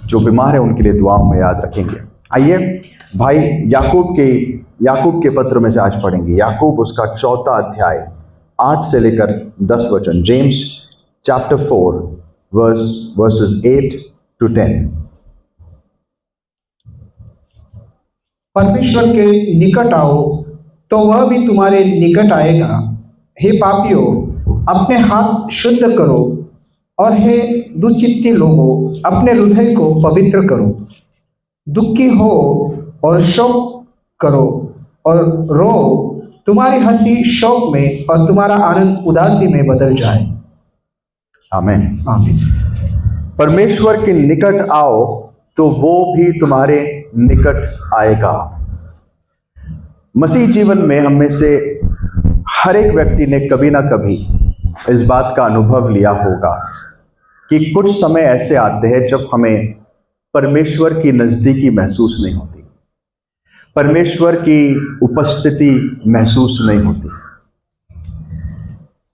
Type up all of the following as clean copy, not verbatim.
जो बीमार है उनके लिए दुआओं में याद रखेंगे। आइए भाई याकूब के पत्र में से आज पढ़ेंगे। याकूब उसका 4 अध्याय 8 से लेकर 10 वचन। James chapter 4 versus 8 to 10। परमेश्वर के निकट आओ तो वह भी तुम्हारे निकट आएगा। हे पापियों, अपने हाथ शुद्ध करो, और हे दुचित्ती लोगों, अपने हृदय को पवित्र करो। दुखी हो और शोक करो और रो, तुम्हारी हंसी शोक में और तुम्हारा आनंद उदासी में बदल जाए। आमीन। आमीन। परमेश्वर के निकट आओ तो वो भी तुम्हारे निकट आएगा। मसीह जीवन में हम में से हर एक व्यक्ति ने कभी ना कभी इस बात का अनुभव लिया होगा कि कुछ समय ऐसे आते हैं जब हमें परमेश्वर की नजदीकी महसूस नहीं होती, परमेश्वर की उपस्थिति महसूस नहीं होती।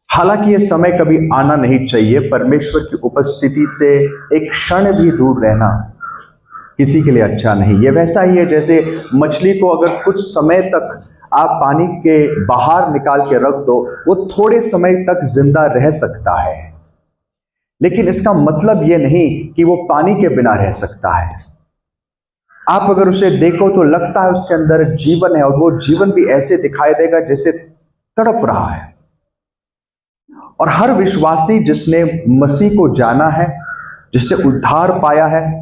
हालांकि यह समय कभी आना नहीं चाहिए। परमेश्वर की उपस्थिति से एक क्षण भी दूर रहना किसी के लिए अच्छा नहीं। यह वैसा ही है जैसे मछली को अगर कुछ समय तक आप पानी के बाहर निकाल के रख दो, वो थोड़े समय तक जिंदा रह सकता है, लेकिन इसका मतलब यह नहीं कि वो पानी के बिना रह सकता है। आप अगर उसे देखो तो लगता है उसके अंदर जीवन है, और वो जीवन भी ऐसे दिखाई देगा जैसे तड़प रहा है। और हर विश्वासी जिसने मसीह को जाना है, जिसने उद्धार पाया है,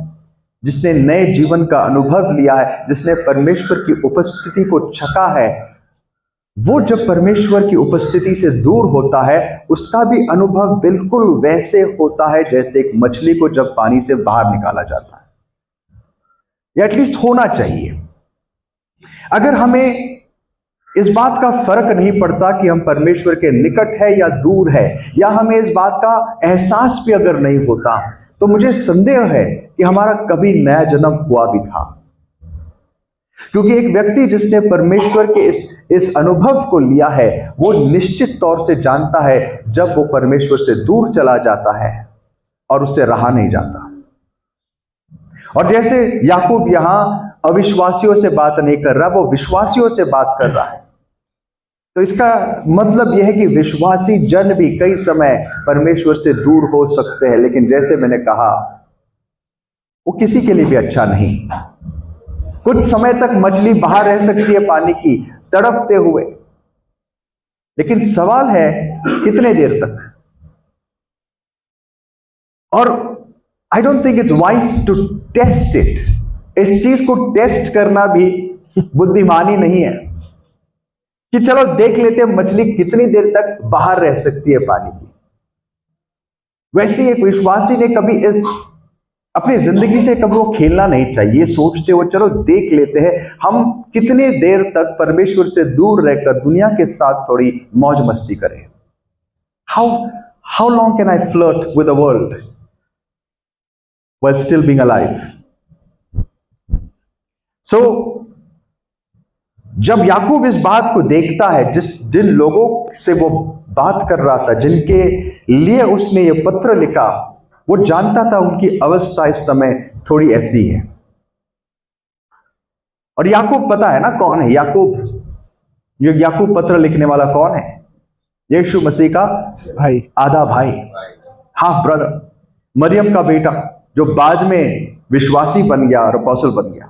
जिसने नए जीवन का अनुभव लिया है, जिसने परमेश्वर की उपस्थिति को चखा है, वो जब परमेश्वर की उपस्थिति से दूर होता है उसका भी अनुभव बिल्कुल वैसे होता है जैसे एक मछली को जब पानी से बाहर निकाला जाता है, या एटलीस्ट होना चाहिए। अगर हमें इस बात का फर्क नहीं पड़ता कि हम परमेश्वर के निकट है या दूर है, या हमें इस बात का एहसास भी अगर नहीं होता, तो मुझे संदेह है कि हमारा कभी नया जन्म हुआ भी था। क्योंकि एक व्यक्ति जिसने परमेश्वर के इस अनुभव को लिया है, वो निश्चित तौर से जानता है जब वो परमेश्वर से दूर चला जाता है और उससे रहा नहीं जाता। और जैसे याकूब यहां अविश्वासियों से बात नहीं कर रहा, वो विश्वासियों से बात कर रहा है। तो इसका मतलब यह है कि विश्वासी जन भी कई समय परमेश्वर से दूर हो सकते हैं, लेकिन जैसे मैंने कहा, वो किसी के लिए भी अच्छा नहीं। कुछ समय तक मछली बाहर रह सकती है पानी की, तड़पते हुए, लेकिन सवाल है कितने देर तक। और I don't think it's wise to test it. इस चीज को टेस्ट करना भी बुद्धिमानी नहीं है कि चलो देख लेते हैं मछली कितनी देर तक बाहर रह सकती है पानी की। वैसे एक विश्वासी ने कभी इस अपनी जिंदगी से कभी वो खेलना नहीं चाहिए, सोचते हो चलो देख लेते हैं हम कितने देर तक परमेश्वर से दूर रहकर दुनिया के साथ थोड़ी मौज मस्ती करें। How long can I flirt with the world while still being alive? So जब याकूब इस बात को देखता है, जिन लोगों से वो बात कर रहा था, जिनके लिए उसने ये पत्र लिखा, वो जानता था उनकी अवस्था इस समय थोड़ी ऐसी है। और याकूब पता है ना कौन है याकूब पत्र लिखने वाला कौन है? यीशु मसीह का भाई, आधा भाई, हाफ ब्रदर, मरियम का बेटा, जो बाद में विश्वासी बन गया और अपोस्टल बन गया,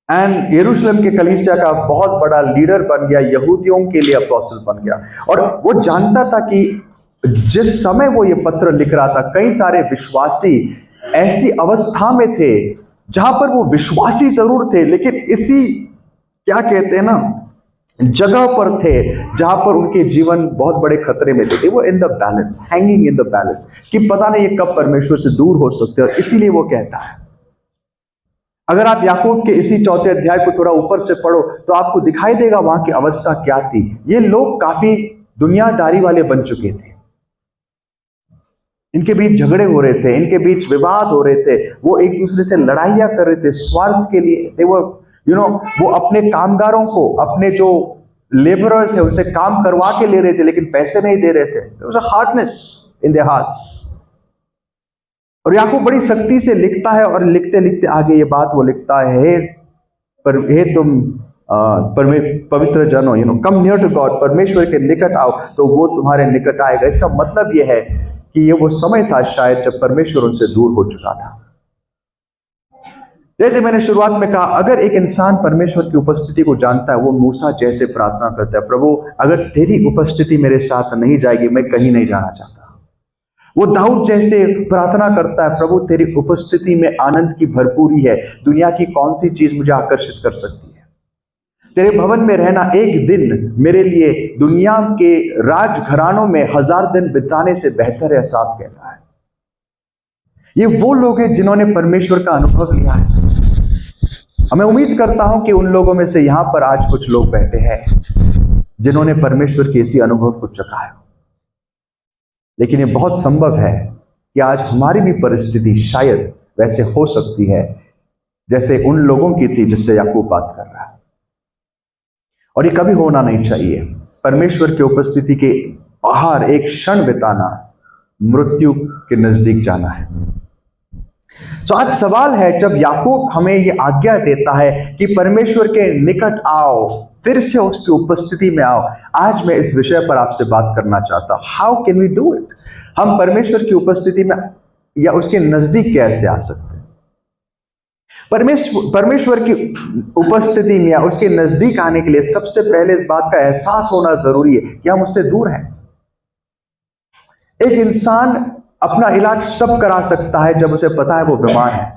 एंड यरूशलेम के कलीसिया का बहुत बड़ा लीडर बन गया, यहूदियों के लिए अपोस्टल बन गया। और वो जानता था कि जिस समय वो ये पत्र लिख रहा था, कई सारे विश्वासी ऐसी अवस्था में थे जहां पर वो विश्वासी जरूर थे, लेकिन इसी क्या कहते हैं ना जगह पर थे जहां पर उनके जीवन बहुत बड़े खतरे में थे। वो in the balance, hanging in the balance, कि पता नहीं ये कब परमेश्वर से दूर हो सकते हैं। और इसीलिए वो कहता है, अगर आप याकूब के इसी 4 अध्याय को थोड़ा ऊपर से पढ़ो तो आपको दिखाई देगा वहां की अवस्था क्या थी। ये लोग काफी दुनियादारी वाले बन चुके थे, इनके बीच झगड़े हो रहे थे, इनके बीच विवाद हो रहे थे, वो एक दूसरे से लड़ाइयां कर रहे थे स्वार्थ के लिए। वो अपने कामगारों को, अपने जो लेबरर्स है उनसे काम करवा के ले रहे थे, लेकिन पैसे नहीं दे रहे थे। There was a hardness in their hearts. और याकूब बड़ी सख्ती से लिखता है और लिखते लिखते आगे ये बात वो लिखता है, हे तुम पवित्र जनो, कम नियर टू गॉड, परमेश्वर के निकट आओ तो वो तुम्हारे निकट आएगा। इसका मतलब ये है कि ये वो समय था शायद जब परमेश्वर उनसे दूर हो चुका था। जैसे मैंने शुरुआत में कहा, अगर एक इंसान परमेश्वर की उपस्थिति को जानता है, वो मूसा जैसे प्रार्थना करता है, प्रभु अगर तेरी उपस्थिति मेरे साथ नहीं जाएगी मैं कहीं नहीं जाना चाहता। वो दाऊद जैसे प्रार्थना करता है, प्रभु तेरी उपस्थिति में आनंद की भरपूरी है, दुनिया की कौन सी चीज मुझे आकर्षित कर सकती है। तेरे भवन में रहना एक दिन मेरे लिए दुनिया के राजघरानों में 1000 दिन बिताने से बेहतर है, साफ कहता है। ये वो लोग हैं जिन्होंने परमेश्वर का अनुभव लिया है। मैं उम्मीद करता हूं कि उन लोगों में से यहां पर आज कुछ लोग बैठे हैं जिन्होंने परमेश्वर के इसी अनुभव को चखा है। लेकिन ये बहुत संभव है कि आज हमारी भी परिस्थिति शायद वैसे हो सकती है जैसे उन लोगों की थी जिससे याकूब बात कर रहा है। और ये कभी होना नहीं चाहिए। परमेश्वर की उपस्थिति के बाहर एक क्षण बिताना मृत्यु के नजदीक जाना है। तो आज सवाल है, जब याकूब हमें ये आज्ञा देता है कि परमेश्वर के निकट आओ, फिर से उसकी उपस्थिति में आओ, आज मैं इस विषय पर आपसे बात करना चाहता हूं। How can we do it? हम परमेश्वर की उपस्थिति में या उसके नजदीक कैसे आ सकते हैं? परमेश्वर की उपस्थिति में या उसके नजदीक आने के लिए सबसे पहले इस बात का एहसास होना जरूरी है कि हम उससे दूर हैं। एक इंसान अपना इलाज तब करा सकता है जब उसे पता है वो बीमार है,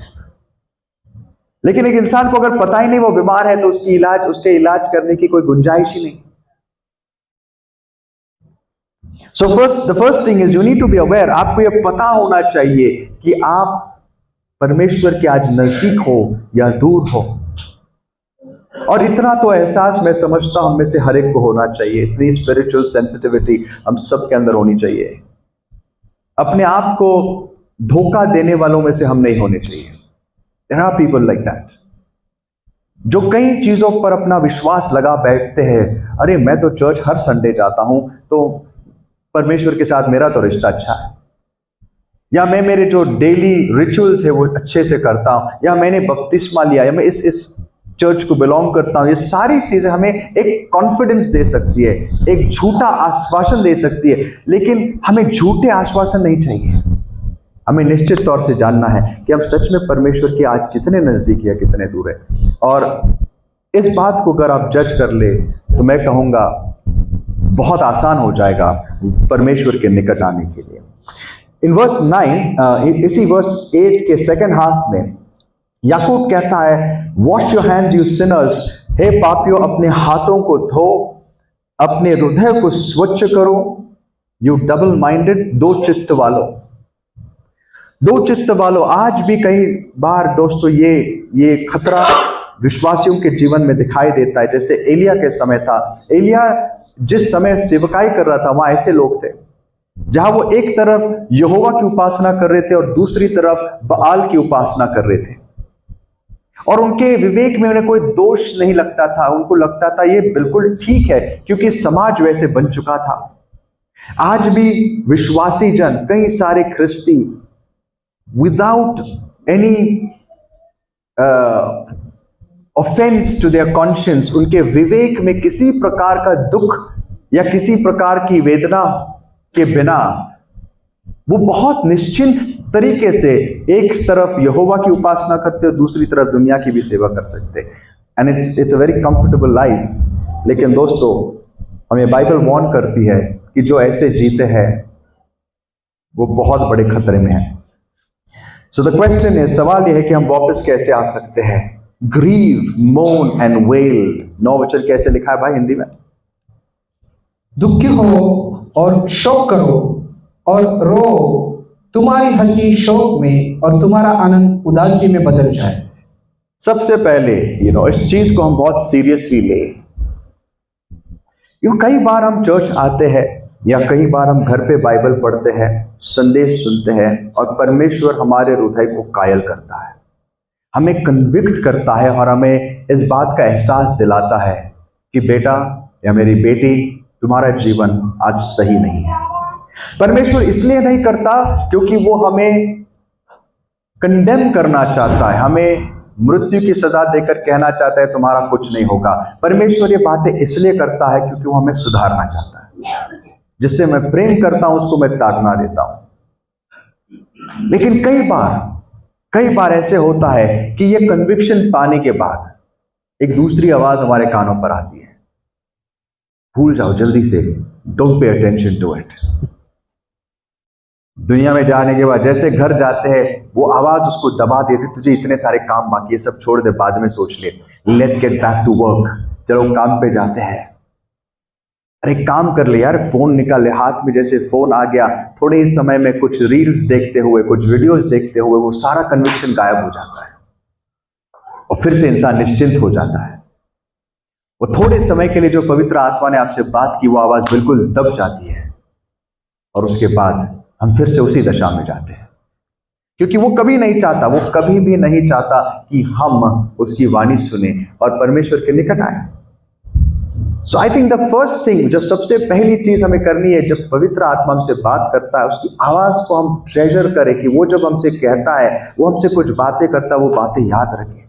लेकिन एक इंसान को अगर पता ही नहीं वो बीमार है तो उसके इलाज करने की कोई गुंजाइश ही नहीं। So the first thing is you need to be aware. आपको यह पता होना चाहिए कि आप परमेश्वर के आज नजदीक हो या दूर हो। और इतना तो एहसास मैं समझता हूं हम में से हर एक को होना चाहिए। इतनी स्पिरिचुअल सेंसिटिविटी हम सब के अंदर होनी चाहिए। अपने आप को धोखा देने वालों में से हम नहीं होने चाहिए। There are people like that, जो कई चीजों पर अपना विश्वास लगा बैठते हैं। अरे मैं तो चर्च हर संडे जाता हूं तो परमेश्वर के साथ मेरा तो रिश्ता अच्छा है, या मैं मेरे जो डेली रिचुअल्स है वो अच्छे से करता हूं, या मैंने बपतिस्मा लिया, या मैं इस चर्च को बिलोंग करता हूं। ये सारी चीजें हमें एक कॉन्फिडेंस दे सकती है, एक झूठा आश्वासन दे सकती है, लेकिन हमें झूठे आश्वासन नहीं चाहिए। हमें निश्चित तौर से जानना है कि हम सच में परमेश्वर के आज कितने नजदीक या कितने दूर है। और इस बात को अगर आप जज कर ले तो मैं कहूंगा बहुत आसान हो जाएगा परमेश्वर के निकट आने के लिए। इन वर्स 9, इसी वर्स 8 के सेकेंड हाफ में याकूब कहता है, wash your hands you sinners, हे पापियों अपने हाथों को धो, अपने हृदय को स्वच्छ करो, यू डबल माइंडेड, दो चित्त वालों। आज भी कई बार दोस्तों ये खतरा विश्वासियों के जीवन में दिखाई देता है। जैसे एलिया के समय था, एलिया जिस समय सेवकाई कर रहा था वहां ऐसे लोग थे जहां वो एक तरफ यहोवा की उपासना कर रहे थे और दूसरी तरफ बाल की उपासना कर रहे थे, और उनके विवेक में उन्हें कोई दोष नहीं लगता था। उनको लगता था ये बिल्कुल ठीक है क्योंकि समाज वैसे बन चुका था। आज भी विश्वासी जन, कई सारे ख्रिस्ती, without any offence to their conscience, उनके विवेक में किसी प्रकार का दुख या किसी प्रकार की वेदना के बिना वो बहुत निश्चिंत तरीके से एक तरफ यहोवा की उपासना करते और दूसरी तरफ दुनिया की भी सेवा कर सकते। And it's a very comfortable life. लेकिन दोस्तों हमें बाइबल वार्न करती है कि जो ऐसे जीते हैं वो बहुत बड़े खतरे में है। सो द क्वेश्चन इज, सवाल यह है कि हम वापस कैसे आ सकते हैं। ग्रीव, मोन एंड वेल। 9 वचन कैसे लिखा है भाई हिंदी में? दुखी हो और शोक करो और रो, तुम्हारी हंसी शोक में और तुम्हारा आनंद उदासी में बदल जाए। सबसे पहले इस चीज को हम बहुत सीरियसली ले। कई बार हम चर्च आते हैं या कई बार हम घर पे बाइबल पढ़ते हैं, संदेश सुनते हैं, और परमेश्वर हमारे हृदय को कायल करता है, हमें कन्विक्ट करता है और हमें इस बात का एहसास दिलाता है कि बेटा या मेरी बेटी, तुम्हारा जीवन आज सही नहीं है। परमेश्वर इसलिए नहीं करता क्योंकि वो हमें कंडेम करना चाहता है, हमें मृत्यु की सजा देकर कहना चाहता है तुम्हारा कुछ नहीं होगा। परमेश्वर ये बातें इसलिए करता है क्योंकि वो हमें सुधारना चाहता है। जिससे मैं प्रेम करता हूं उसको मैं ताड़ना देता हूं। लेकिन कई बार ऐसे होता है कि ये कन्विक्शन पाने के बाद एक दूसरी आवाज हमारे कानों पर आती है, भूल जाओ जल्दी से, don't pay attention to it. दुनिया में जाने के बाद जैसे घर जाते हैं वो आवाज उसको दबा देती, तुझे इतने सारे काम बाकी है, सब छोड़ दे, बाद में सोच ले, let's get back to work, चलो काम पे जाते हैं। अरे काम कर ले यार, फोन निकाल ले हाथ में, जैसे फोन आ गया थोड़े ही समय में कुछ रील्स देखते हुए, कुछ वीडियोस देखते हुए वो सारा कन्विक्शन गायब हो जाता है और फिर से इंसान निश्चिंत हो जाता है। वो थोड़े समय के लिए जो पवित्र आत्मा ने आपसे बात की वो आवाज बिल्कुल दब जाती है और उसके बाद हम फिर से उसी दशा में जाते हैं, क्योंकि वो कभी नहीं चाहता, वो कभी भी नहीं चाहता कि हम उसकी वाणी सुने और परमेश्वर के निकट आए। So I think the first thing, जब सबसे पहली चीज हमें करनी है, जब पवित्र आत्मा हमसे बात करता है उसकी आवाज को हम ट्रेजर करें, कि वो जब हमसे कहता है, वो हमसे कुछ बातें करता है, वो बातें याद रखें,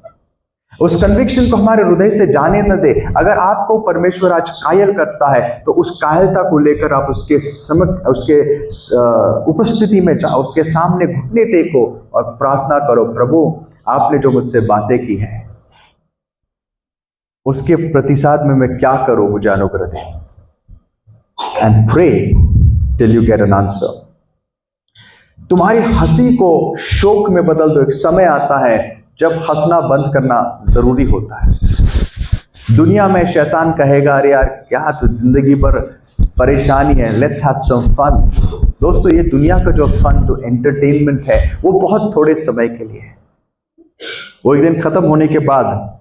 उस कन्विक्शन को हमारे हृदय से जाने न दे। अगर आपको परमेश्वर आज कायल करता है तो उस कायलता को लेकर आप उसके उपस्थिति में जाओ, उसके सामने घुटने टेको और प्रार्थना करो, प्रभु आपने जो मुझसे बातें की है उसके प्रतिसाद में मैं क्या करूं, मुझे अनुग्रह दे। And pray till you get an answer. तुम्हारी हंसी को शोक में बदल दो। एक समय आता है जब हंसना बंद करना जरूरी होता है। दुनिया में शैतान कहेगा अरे यार क्या तो जिंदगी पर परेशानी है, लेट्स हैव सम फन। दोस्तों ये दुनिया का जो फन, जो एंटरटेनमेंट है वो बहुत थोड़े समय के लिए है, वो एक दिन खत्म होने के बाद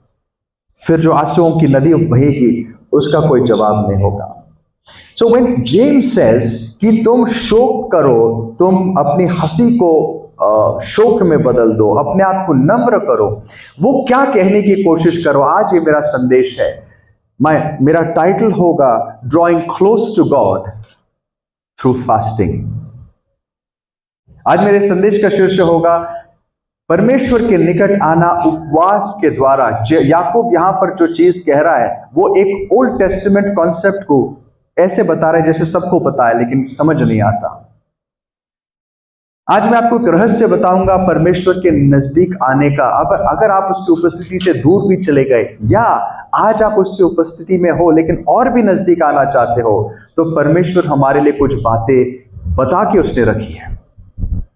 फिर जो आंसुओं की नदी बहेगी उसका कोई जवाब नहीं होगा। सो व्हेन जेम्स सेज कि तुम शोक करो, तुम अपनी हंसी को शोक में बदल दो, अपने आप को नम्र करो, वो क्या कहने की कोशिश करो। आज ये मेरा संदेश है, मेरा टाइटल होगा drawing close to God through fasting. आज मेरे संदेश का शीर्षक होगा परमेश्वर के निकट आना उपवास के द्वारा। याकूब यहां पर जो चीज कह रहा है वो एक ओल्ड टेस्टामेंट कॉन्सेप्ट को ऐसे बता रहा है जैसे सबको पता है लेकिन समझ नहीं आता। आज मैं आपको एक रहस्य बताऊंगा परमेश्वर के नजदीक आने का। अगर आप उसकी उपस्थिति से दूर भी चले गए या आज आप उसकी उपस्थिति में हो लेकिन और भी नजदीक आना चाहते हो, तो परमेश्वर हमारे लिए कुछ बातें बता के उसने रखी है।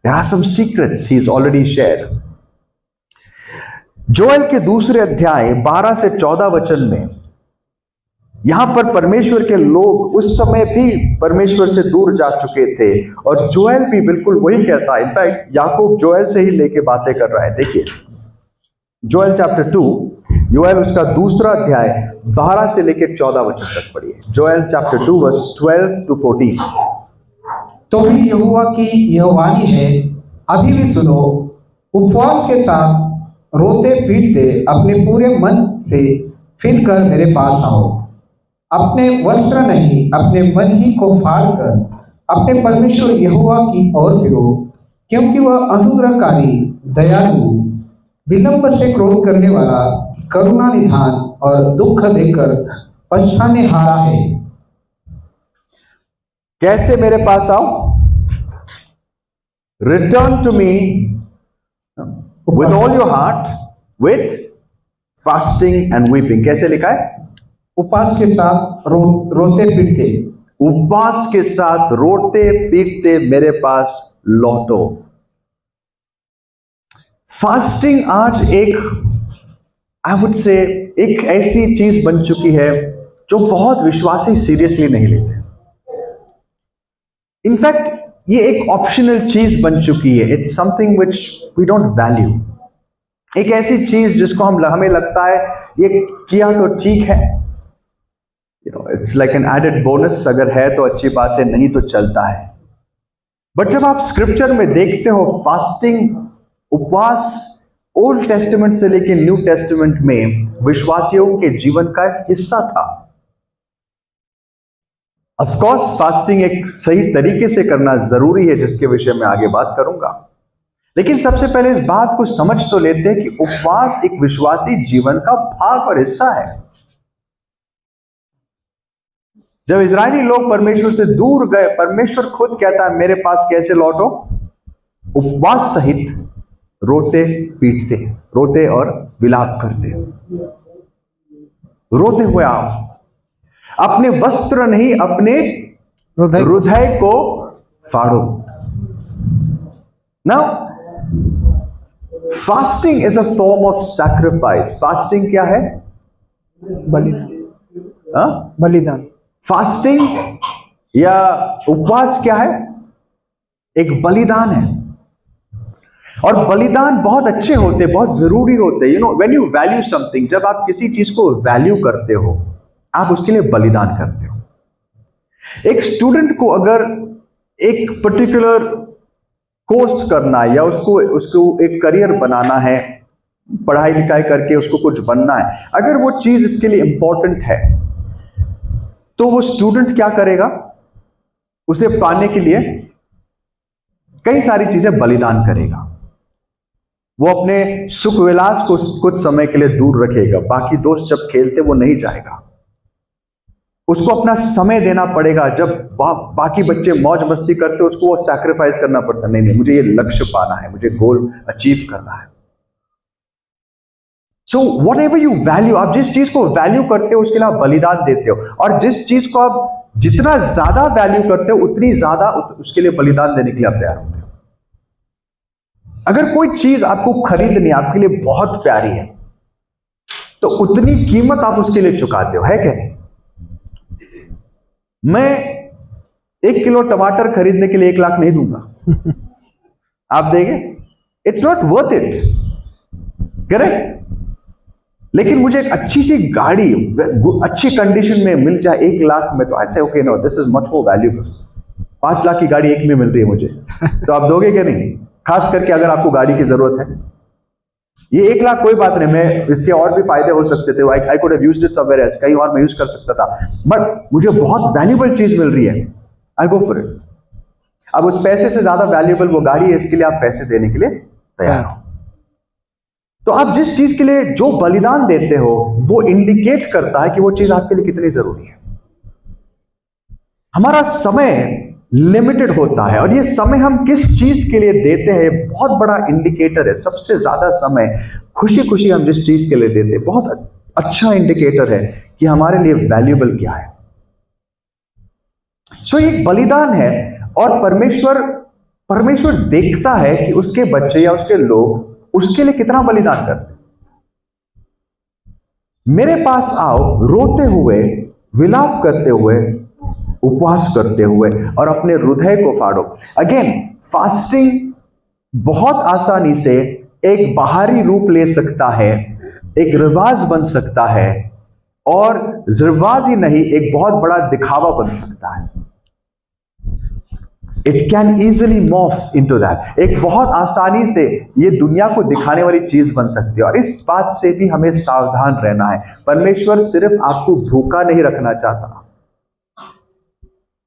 There are some secrets he has already shared. Joel के दूसरे अध्याय 12 से 14 वचन में यहां पर परमेश्वर के लोग उस समय भी परमेश्वर से दूर जा चुके थे और जोएल भी बिल्कुल वही कहता है। इनफैक्ट याकूब जोएल से ही लेके बातें कर रहा है। देखिए जोएल चैप्टर 2, जोएल उसका दूसरा अध्याय 12 से लेके 14 वचन तक पढ़िए। Joel chapter 2 verse 12 to 14। तो भी यहोवा की यह वाणी है, अभी भी सुनो, उपवास के साथ रोते पीटते अपने पूरे मन से फिर कर मेरे पास आओ। अपने वस्त्र नहीं, अपने मन ही को फाड़ कर अपने परमेश्वर यहोवा की ओर फिरो, क्योंकि वह अनुग्रहकारी, दयालु, विलंब से क्रोध करने वाला, करुणा निधान और दुख देकर पछताने हारा है। कैसे मेरे पास आओ? Return to me with all your heart, with fasting and weeping. कैसे लिखा है? उपवास के साथ रोते पीटते, उपवास के साथ रोते पीटते मेरे पास लौटो। फास्टिंग आज एक आई वुड से एक ऐसी चीज बन चुकी है जो बहुत विश्वासी सीरियसली नहीं लेते। इनफैक्ट ये एक ऑप्शनल चीज बन चुकी है। It's something which we don't value. एक ऐसी चीज जिसको हमें लगता है ये किया तो ठीक है, it's like an added bonus, अगर है तो अच्छी बात है, नहीं तो चलता है। बट जब आप स्क्रिप्चर में देखते हो फास्टिंग, उपवास ओल्ड टेस्टामेंट से लेकर न्यू टेस्टामेंट में विश्वासियों के जीवन का हिस्सा था। ऑफ कोर्स फास्टिंग एक सही तरीके से करना जरूरी है, जिसके विषय में आगे बात करूंगा। लेकिन सबसे पहले इस बात को समझ तो लेते हैं कि उपवास एक विश्वासी जीवन का भाग और हिस्सा है। जब इजरायली लोग परमेश्वर से दूर गए, परमेश्वर खुद कहता है मेरे पास कैसे लौटो? उपवास सहित रोते पीटते, रोते और विलाप करते, रोते हुए आओ, अपने वस्त्र नहीं अपने हृदय को फाड़ो। Now fasting is a form of sacrifice. Fasting क्या है? बलिदान। फास्टिंग या उपवास क्या है? एक बलिदान है। और बलिदान बहुत अच्छे होते, बहुत जरूरी होते। You know, when you value something, जब आप किसी चीज को वैल्यू करते हो, आप उसके लिए बलिदान करते हो। एक स्टूडेंट को अगर एक पर्टिकुलर कोर्स करना है या उसको एक करियर बनाना है, पढ़ाई लिखाई करके उसको कुछ बनना है, अगर वो चीज इसके लिए इंपॉर्टेंट है, तो वो स्टूडेंट क्या करेगा? उसे पाने के लिए कई सारी चीजें बलिदान करेगा। वो अपने सुख विलास को कुछ समय के लिए दूर रखेगा, बाकी दोस्त जब खेलते वो नहीं जाएगा। उसको अपना समय देना पड़ेगा। जब बाकी बच्चे मौज मस्ती करते, उसको वो सैक्रिफाइस करना पड़ता। नहीं, मुझे ये लक्ष्य पाना है, मुझे गोल अचीव करना है। So what ever you value, आप जिस चीज को वैल्यू करते हो उसके लिए आप बलिदान देते हो। और जिस चीज को आप जितना ज्यादा वैल्यू करते हो उतनी ज्यादा उसके लिए बलिदान देने के लिए आप तैयार होते हो। अगर कोई चीज आपको खरीदनी, आपके लिए बहुत प्यारी है, तो उतनी कीमत आप उसके लिए चुकाते हो, है क्या नहीं? मैं 1 किलो टमाटर खरीदने के लिए 1 लाख नहीं दूंगा। आप देंगे? It's not worth it, correct? लेकिन मुझे एक अच्छी सी गाड़ी अच्छी कंडीशन में मिल जाए 1 लाख में, तो अच्छा okay, no this is much more valuable. 5 lakh की गाड़ी एक में मिल रही है मुझे, तो आप दोगे क्या नहीं? खास करके अगर आपको गाड़ी की जरूरत है। ये 1 लाख कोई बात नहीं, मैं इसके और भी फायदे हो सकते थे, I could have used it somewhere else, कहीं और मैं यूज कर सकता था, बट मुझे बहुत वैल्यूएबल चीज मिल रही है, आई गो फॉर इट। अब उस पैसे से ज्यादा वैल्यूएबल वो गाड़ी है, इसके लिए आप पैसे देने के लिए तैयार हो। तो आप जिस चीज के लिए जो बलिदान देते हो, वो इंडिकेट करता है कि वो चीज आपके लिए कितनी जरूरी है। हमारा समय लिमिटेड होता है, और ये समय हम किस चीज के लिए देते हैं बहुत बड़ा इंडिकेटर है। सबसे ज्यादा समय खुशी खुशी हम जिस चीज के लिए देते हैं, बहुत अच्छा इंडिकेटर है कि हमारे लिए वैल्यूएबल क्या है। सो एक बलिदान है, और परमेश्वर देखता है कि उसके बच्चे या उसके लोग उसके लिए कितना बलिदान करते। मेरे पास आओ रोते हुए, विलाप करते हुए, उपवास करते हुए, और अपने हृदय को फाड़ो। अगेन, फास्टिंग बहुत आसानी से एक बाहरी रूप ले सकता है, एक रिवाज बन सकता है, और रिवाज ही नहीं, एक बहुत बड़ा दिखावा बन सकता है। It can easily morph into that. एक बहुत आसानी से ये दुनिया को दिखाने वाली चीज बन सकती है, और इस बात से भी हमें सावधान रहना है। परमेश्वर सिर्फ आपको भूखा नहीं रखना चाहता,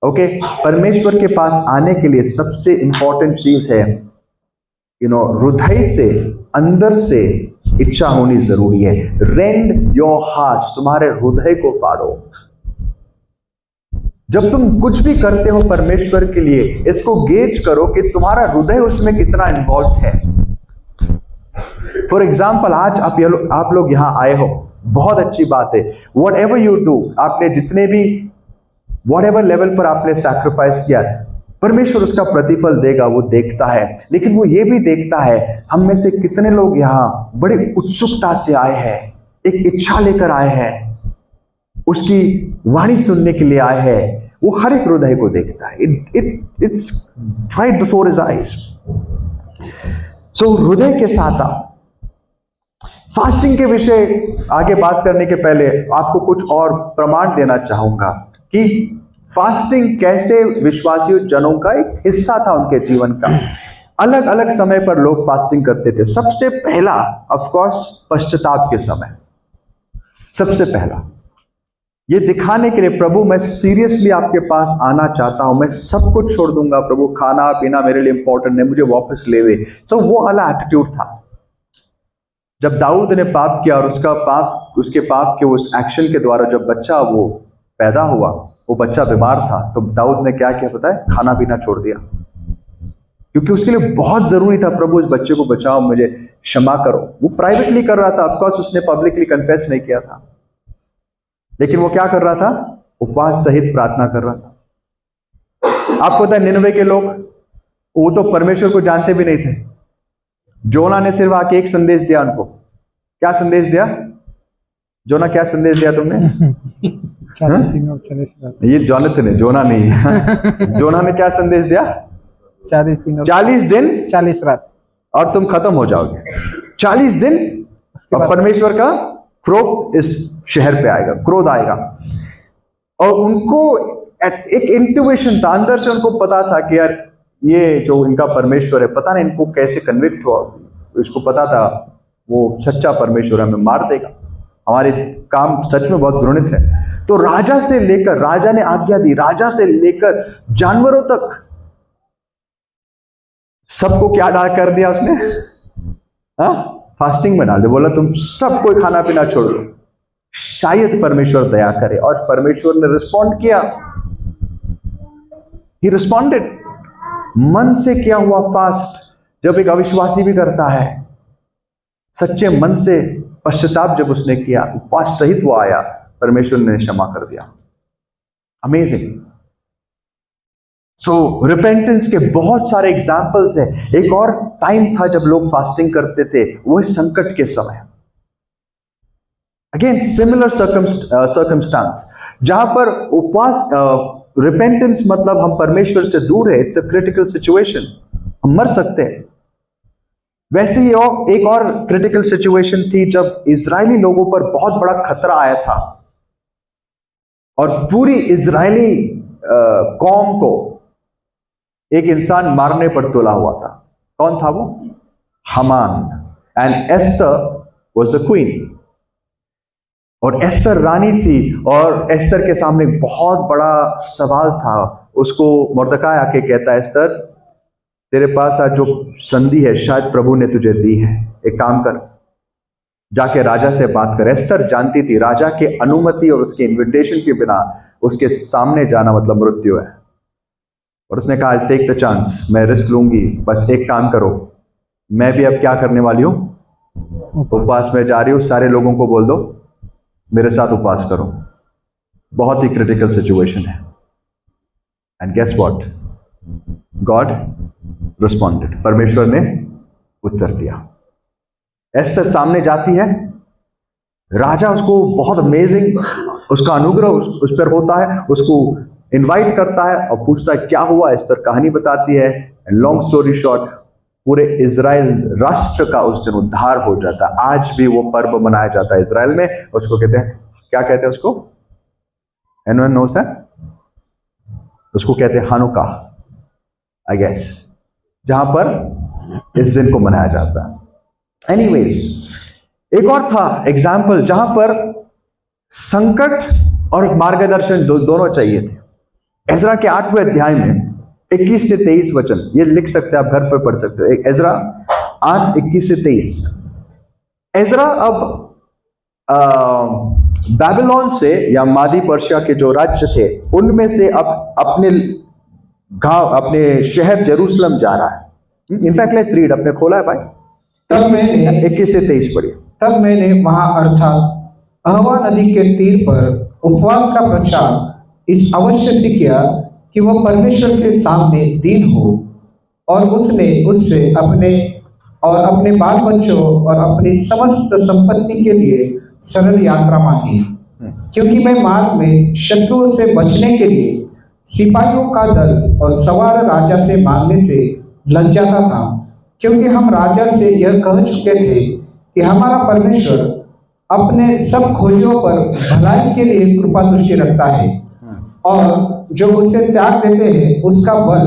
ओके? परमेश्वर के पास आने के लिए सबसे इंपॉर्टेंट चीज है, हृदय से, अंदर से इच्छा होनी जरूरी है। रेंड योर हार्ट्स, तुम्हारे हृदय को फाड़ो। जब तुम कुछ भी करते हो परमेश्वर के लिए, इसको गेज करो कि तुम्हारा हृदय उसमें कितना इन्वॉल्व है। फॉर एग्जाम्पल, आज आप लोग यहां आए हो, बहुत अच्छी बात है। वॉट एवर यू डू, आपने जितने भी वॉट एवर लेवल पर आपने सैक्रिफाइस किया, परमेश्वर उसका प्रतिफल देगा, वो देखता है। लेकिन वो ये भी देखता है हम में से कितने लोग यहां बड़ी उत्सुकता से आए हैं, एक इच्छा लेकर आए हैं, उसकी वाणी सुनने के लिए आए हैं। वो हर एक हृदय को देखता है। It's right before his eyes. So हृदय के साथ आओ। फास्टिंग के विषय आगे बात करने के पहले आपको कुछ और प्रमाण देना चाहूंगा कि फास्टिंग कैसे विश्वासी जनों का एक हिस्सा था उनके जीवन का। अलग अलग समय पर लोग फास्टिंग करते थे। सबसे पहला ऑफ कोर्स पश्चाताप के समय, सबसे पहला ये दिखाने के लिए प्रभु मैं सीरियसली आपके पास आना चाहता हूं, मैं सब कुछ छोड़ दूंगा प्रभु, खाना पीना मेरे लिए इंपॉर्टेंट है, मुझे वापस ले ले। सो वो वाला एटीट्यूड था। जब दाऊद ने पाप किया और उसके पाप के उस एक्शन के द्वारा जब बच्चा वो पैदा हुआ, वो बच्चा बीमार था, तो दाऊद ने क्या किया पता है? खाना पीना छोड़ दिया, क्योंकि उसके लिए बहुत जरूरी था प्रभु इस बच्चे को बचाओ, मुझे क्षमा करो। वो प्राइवेटली कर रहा था, ऑफकोर्स उसने पब्लिकली कन्फेस नहीं किया था, लेकिन वो क्या कर रहा था? उपवास सहित प्रार्थना कर रहा था। आपको पता है निनवे के लोग, वो तो परमेश्वर को जानते भी नहीं थे। जोना ने सिर्फ आके एक संदेश दिया उनको। क्या संदेश दिया? जोना क्या संदेश दिया तुमने? ये जोनाथन है, जोना नहीं है। जोना ने क्या संदेश दिया? 40 दिन 40 रात और तुम खत्म हो जाओगे। 40 दिन और परमेश्वर का क्रोध इस शहर पे आएगा, क्रोध आएगा। और उनको एक इंट्यूशन था, अंदर से उनको पता था कि यार ये जो इनका परमेश्वर है, पता नहीं इनको कैसे कन्विक्ट हुआ, इसको पता था वो सच्चा परमेश्वर हमें मार देगा, हमारे काम सच में बहुत घृणित है। तो राजा से लेकर, राजा ने आज्ञा दी, राजा से लेकर जानवरों तक सबको क्या डाल कर दिया उसने? फास्टिंग में डाल दिया। बोला तुम सब कोई खाना पीना छोड़ लो, शायद परमेश्वर दया करे। और परमेश्वर ने रिस्पॉन्ड किया, ही रिस्पॉन्डेड। मन से किया हुआ फास्ट जब एक अविश्वासी भी करता है, सच्चे मन से पश्चाताप जब उसने किया, उपवास सहित वो आया, परमेश्वर ने क्षमा कर दिया। अमेजिंग। सो रिपेंटेंस के बहुत सारे एग्जाम्पल्स हैं। एक और टाइम था जब लोग फास्टिंग करते थे, वो संकट के समय। अगेन सिमिलर सर्कमस्टांस, जहां पर उपवास, रिपेंटेंस मतलब हम परमेश्वर से दूर है, इट्स अ क्रिटिकल सिचुएशन, हम मर सकते हैं। वैसे ही एक और क्रिटिकल सिचुएशन थी जब इजरायली लोगों पर बहुत बड़ा खतरा आया था और पूरी इजरायली कौम को एक इंसान मारने पर तुला हुआ था। कौन था वो? Haman. And Esther was the queen. और एस्तर रानी थी और एस्तर के सामने बहुत बड़ा सवाल था। उसको मर्दकाय आके कहता है, एस्तर तेरे पास आज जो संधि है शायद प्रभु ने तुझे दी है, एक काम कर, जाके राजा से बात कर। एस्तर जानती थी राजा के अनुमति और उसके इन्विटेशन के बिना उसके सामने जाना मतलब मृत्यु है। और उसने कहा टेक द चांस, मैं रिस्क लूंगी, बस एक काम करो, मैं भी अब क्या करने वाली हूं? उपवास में जा रही हूं, सारे लोगों को बोल दो मेरे साथ उपवास करो। बहुत ही क्रिटिकल सिचुएशन है। And guess what? God responded. परमेश्वर ने उत्तर दिया। एस्टर सामने जाती है, राजा उसको बहुत अमेजिंग, उसका अनुग्रह उस पर होता है, उसको इनवाइट करता है और पूछता है क्या हुआ। एस्टर कहानी बताती है। लॉन्ग स्टोरी शॉर्ट, पूरे इजराइल राष्ट्र का उस दिन उद्धार हो जाता है। आज भी वो पर्व मनाया जाता है इजराइल में। उसको कहते हैं, क्या कहते हैं उसको? एनवन नोस है? उसको कहते हैं हानुका, आई गेस, जहां पर इस दिन को मनाया जाता है। एनीवेज, एक और था एग्जाम्पल जहां पर संकट और मार्गदर्शन दोनों चाहिए थे। एजरा के 8वें अध्याय में 21 से 23 वचन, ये लिख सकते हैं, आप घर पर पढ़ सकते हो। एजरा 8, 21 से 23। एजरा अब बैबिलोन से या मादी पर्शिया के जो राज्य थे उनमें से अब अपने गांव, अपने शहर जेरूसलम जा रहा है। इनफैक्ट लेट्स रीड, अपने खोला है भाई, तब मैंने 21 से 23 पढ़िए। तब मैंने वहां अर्थात अहवा नदी के तीर पर उपवास का प्रचार इस अवश्य से किया कि वह परमेश्वर के सामने दीन हो, और उसने उससे अपने और अपने बाल बच्चों और अपनी समस्त संपत्ति के लिए सरल यात्रा मांगी, क्योंकि मैं मार्ग में शत्रुओं से बचने के लिए सिपाहियों का दल और सवार राजा से मांगने से लज्जाता था, क्योंकि हम राजा से यह कह चुके थे कि हमारा परमेश्वर अपने सब खोजियों पर भलाई के लिए कृपा दृष्टि रखता है, और जो उसे त्याग देते हैं उसका बल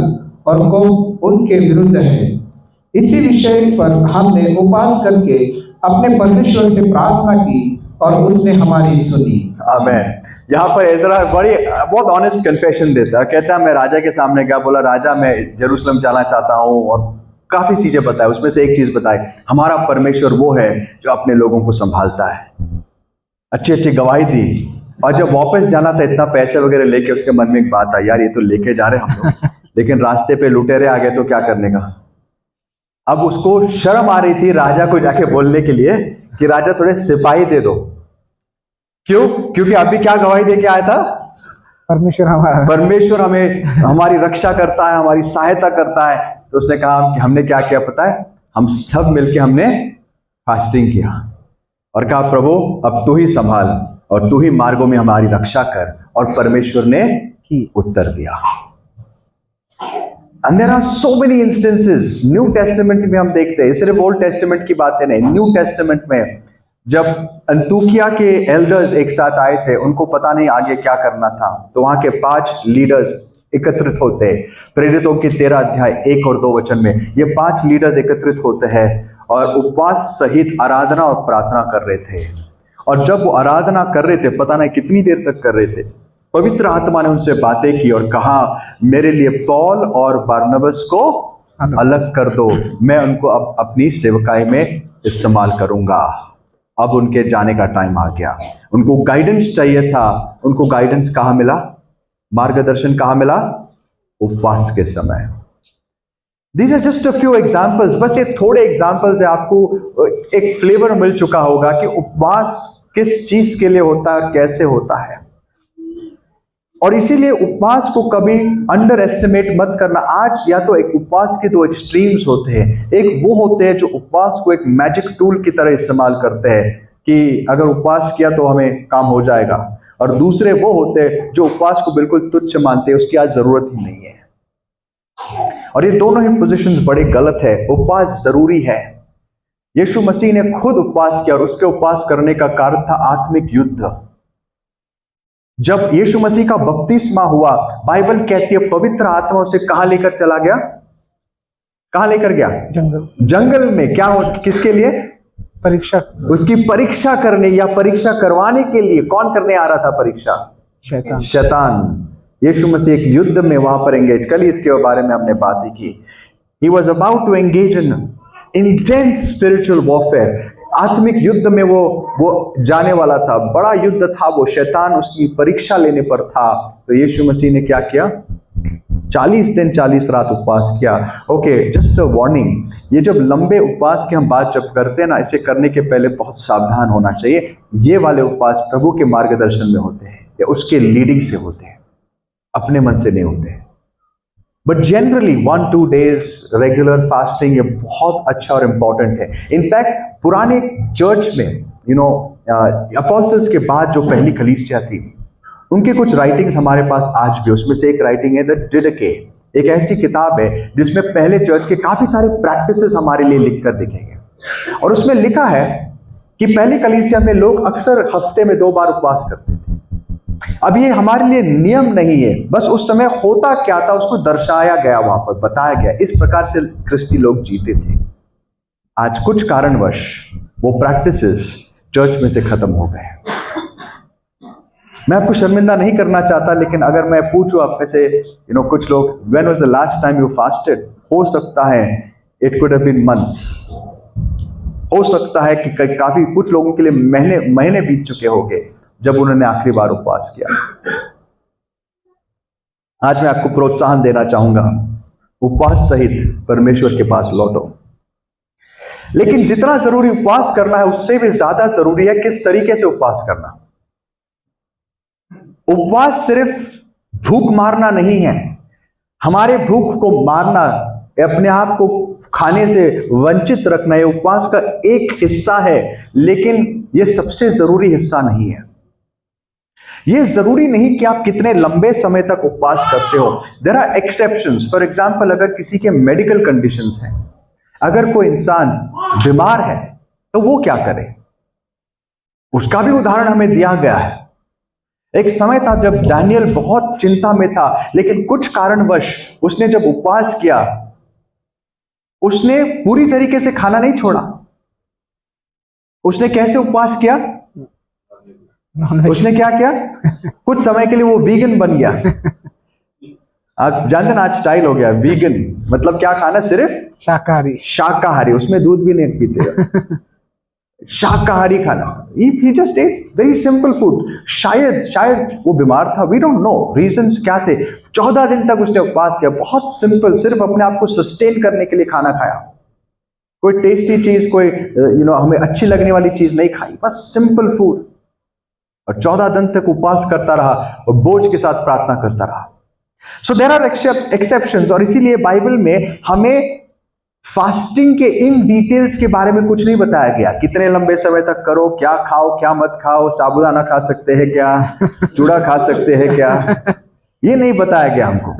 और कोप उनके विरुद्ध है। इसी विषय पर हमने उपवास करके अपने परमेश्वर से प्रार्थना की और उसने हमारी सुनी। आमेन। यहाँ पर एजरा बहुत ऑनेस्ट कन्फेशन देता है, कहता है मैं राजा के सामने गया, बोला राजा मैं जेरूसलम जाना चाहता हूँ, और काफी चीजें बताए, उसमें से एक चीज बताई, हमारा परमेश्वर वो है जो अपने लोगों को संभालता है। अच्छी अच्छी गवाही दी, और जब वापस जाना था इतना पैसे वगैरह लेके, उसके मन में एक बात आई, यार ये तो लेके जा रहे हम लोग, लेकिन रास्ते पे लुटेरे आ गए तो क्या करने का। अब उसको शर्म आ रही थी राजा को जाके बोलने के लिए कि राजा थोड़े सिपाही दे दो। क्यों? क्योंकि अभी क्या गवाही दे के आया था, परमेश्वर हमें हमारी रक्षा करता है, हमारी सहायता करता है। तो उसने कहा कि हमने क्या किया पता है, हम सब मिलके हमने फास्टिंग किया और कहा प्रभु अब तू ही संभाल और तू ही मार्गों में हमारी रक्षा कर, और परमेश्वर ने उत्तर दिया। And there are so many instances, new testament में हम देखते हैं, सिर्फ ओल्ड टेस्टामेंट की बातें नहीं, न्यू टेस्टामेंट में जब अंतोकिया के एल्डर्स एक साथ आए थे, उनको पता नहीं आगे क्या करना था, तो वहां के 5 लीडर्स एकत्रित होते हैं। प्रेरितों की 13 अध्याय 1 और 2 वचन में ये 5 लीडर्स एकत्रित होते हैं और उपवास सहित आराधना और प्रार्थना कर रहे थे। और जब वो आराधना कर रहे थे, पता नहीं कितनी देर तक कर रहे थे, पवित्र आत्मा ने उनसे बातें की और कहा मेरे लिए पौल और बारनबस को अलग कर दो, मैं उनको अब अपनी सेवकाई में इस्तेमाल करूंगा। अब उनके जाने का टाइम आ गया। उनको गाइडेंस चाहिए था, उनको गाइडेंस कहाँ मिला, मार्गदर्शन कहाँ मिला, उपवास के समय। These are just a few examples, बस ये थोड़े एग्जाम्पल्स है, आपको एक फ्लेवर मिल चुका होगा कि उपवास किस चीज के लिए होता है, कैसे होता है। और इसीलिए उपवास को कभी अंडर एस्टिमेट मत करना। आज या तो एक उपवास के 2 एक्सट्रीम्स होते हैं, एक वो होते हैं जो उपवास को एक मैजिक टूल की तरह इस्तेमाल करते हैं कि अगर उपवास किया तो हमें काम हो जाएगा, और दूसरे वो होते हैं जो उपवास को बिल्कुल तुच्छ मानते हैं, उसकी आज जरूरत ही नहीं है। और ये दोनों ही पोजीशंस बड़े गलत है। उपवास जरूरी है। यीशु मसीह ने खुद उपवास किया और उसके उपवास करने का कारण था आत्मिक युद्ध। जब यीशु मसीह का बपतिस्मा हुआ, बाइबल कहती है पवित्र आत्मा उसे कहां लेकर चला गया, कहां लेकर गया, जंगल में। क्या हो, किसके लिए, परीक्षा, उसकी परीक्षा करने या परीक्षा करवाने के लिए। कौन करने आ रहा था परीक्षा, शैतान। यीशु मसीह एक युद्ध में वहां पर एंगेज, कल इसके बारे में हमने बात ही की। He was about to engage in intense spiritual warfare. आत्मिक युद्ध में वो जाने वाला था, बड़ा युद्ध था वो, शैतान उसकी परीक्षा लेने पर था। तो यीशु मसीह ने क्या किया, 40 दिन 40 रात उपवास किया। ओके, जस्ट अ वार्निंग, ये जब लंबे उपवास की हम बात जब करते हैं ना, इसे करने के पहले बहुत सावधान होना चाहिए। ये वाले उपवास प्रभु के मार्गदर्शन में होते हैं या उसके लीडिंग से होते हैं, अपने मन से नहीं होते हैं। But generally 1-2 days regular fasting ये बहुत अच्छा और इंपॉर्टेंट है। इनफैक्ट पुराने चर्च में अपोस्टल्स के बाद जो पहली कलीसिया थी, उनके कुछ राइटिंग्स हमारे पास आज भी, उसमें से एक राइटिंग है द डिडके। एक ऐसी किताब है जिसमें पहले चर्च के काफी सारे प्रैक्टिसेस हमारे लिए लिखकर दिखेंगे, और उसमें लिखा है कि पहली कलीसिया में लोग अक्सर हफ्ते में 2 बार उपवास करते थे। अब ये हमारे लिए नियम नहीं है, बस उस समय होता क्या था उसको दर्शाया गया, वहां पर बताया गया, इस प्रकार से ख्रिस्ती लोग जीते थे। आज कुछ कारणवश वो प्रैक्टिसेस चर्च में से खत्म हो गए। मैं आपको शर्मिंदा नहीं करना चाहता, लेकिन अगर मैं पूछूं आप में से कुछ लोग, when was the last time you fasted, हो सकता है it could have been months, हो सकता है कि काफी कुछ लोगों के लिए महीने बीत चुके होंगे जब उन्होंने आखिरी बार उपवास किया। आज मैं आपको प्रोत्साहन देना चाहूंगा, उपवास सहित परमेश्वर के पास लौटो। लेकिन जितना जरूरी उपवास करना है, उससे भी ज्यादा जरूरी है किस तरीके से उपवास करना। उपवास सिर्फ भूख मारना नहीं है। हमारे भूख को मारना, अपने आप को खाने से वंचित रखना, ये उपवास का एक हिस्सा है, लेकिन यह सबसे जरूरी हिस्सा नहीं है। यह जरूरी नहीं कि आप कितने लंबे समय तक उपवास करते हो। There are exceptions. For example, अगर किसी के मेडिकल कंडीशंस हैं, अगर कोई इंसान बीमार है तो वो क्या करे, उसका भी उदाहरण हमें दिया गया है। एक समय था जब दानियल बहुत चिंता में था, लेकिन कुछ कारणवश उसने जब उपवास किया, उसने पूरी तरीके से खाना नहीं छोड़ा। उसने कैसे उपवास किया, उसने क्या किया, कुछ समय के लिए वो वीगन बन गया। आप जानते ना आज स्टाइल हो गया वीगन, मतलब क्या खाना, सिर्फ शाकाहारी। शाकाहारी, उसमें दूध भी नहीं पीते, शाकाहारी खाना। He just ate very simple food। शायद वो बीमार था, we don't know reasons क्या थे। 14 दिन तक उसने उपवास किया, बहुत सिंपल, सिर्फ अपने आप को सस्टेन करने के लिए खाना खाया। कोई टेस्टी चीज, कोई हमें अच्छी लगने वाली चीज नहीं खाई, बस सिंपल फूड। और 14 दिन तक उपवास करता रहा और बोझ के साथ प्रार्थना करता रहा। सो देयर आर एक्सेप्शंस, और इसीलिए बाइबल में हमें फास्टिंग के इन डिटेल्स के बारे में कुछ नहीं बताया गया। कितने लंबे समय तक करो, क्या खाओ क्या मत खाओ, साबूदाना खा सकते हैं क्या, चूड़ा खा सकते हैं क्या, ये नहीं बताया गया हमको।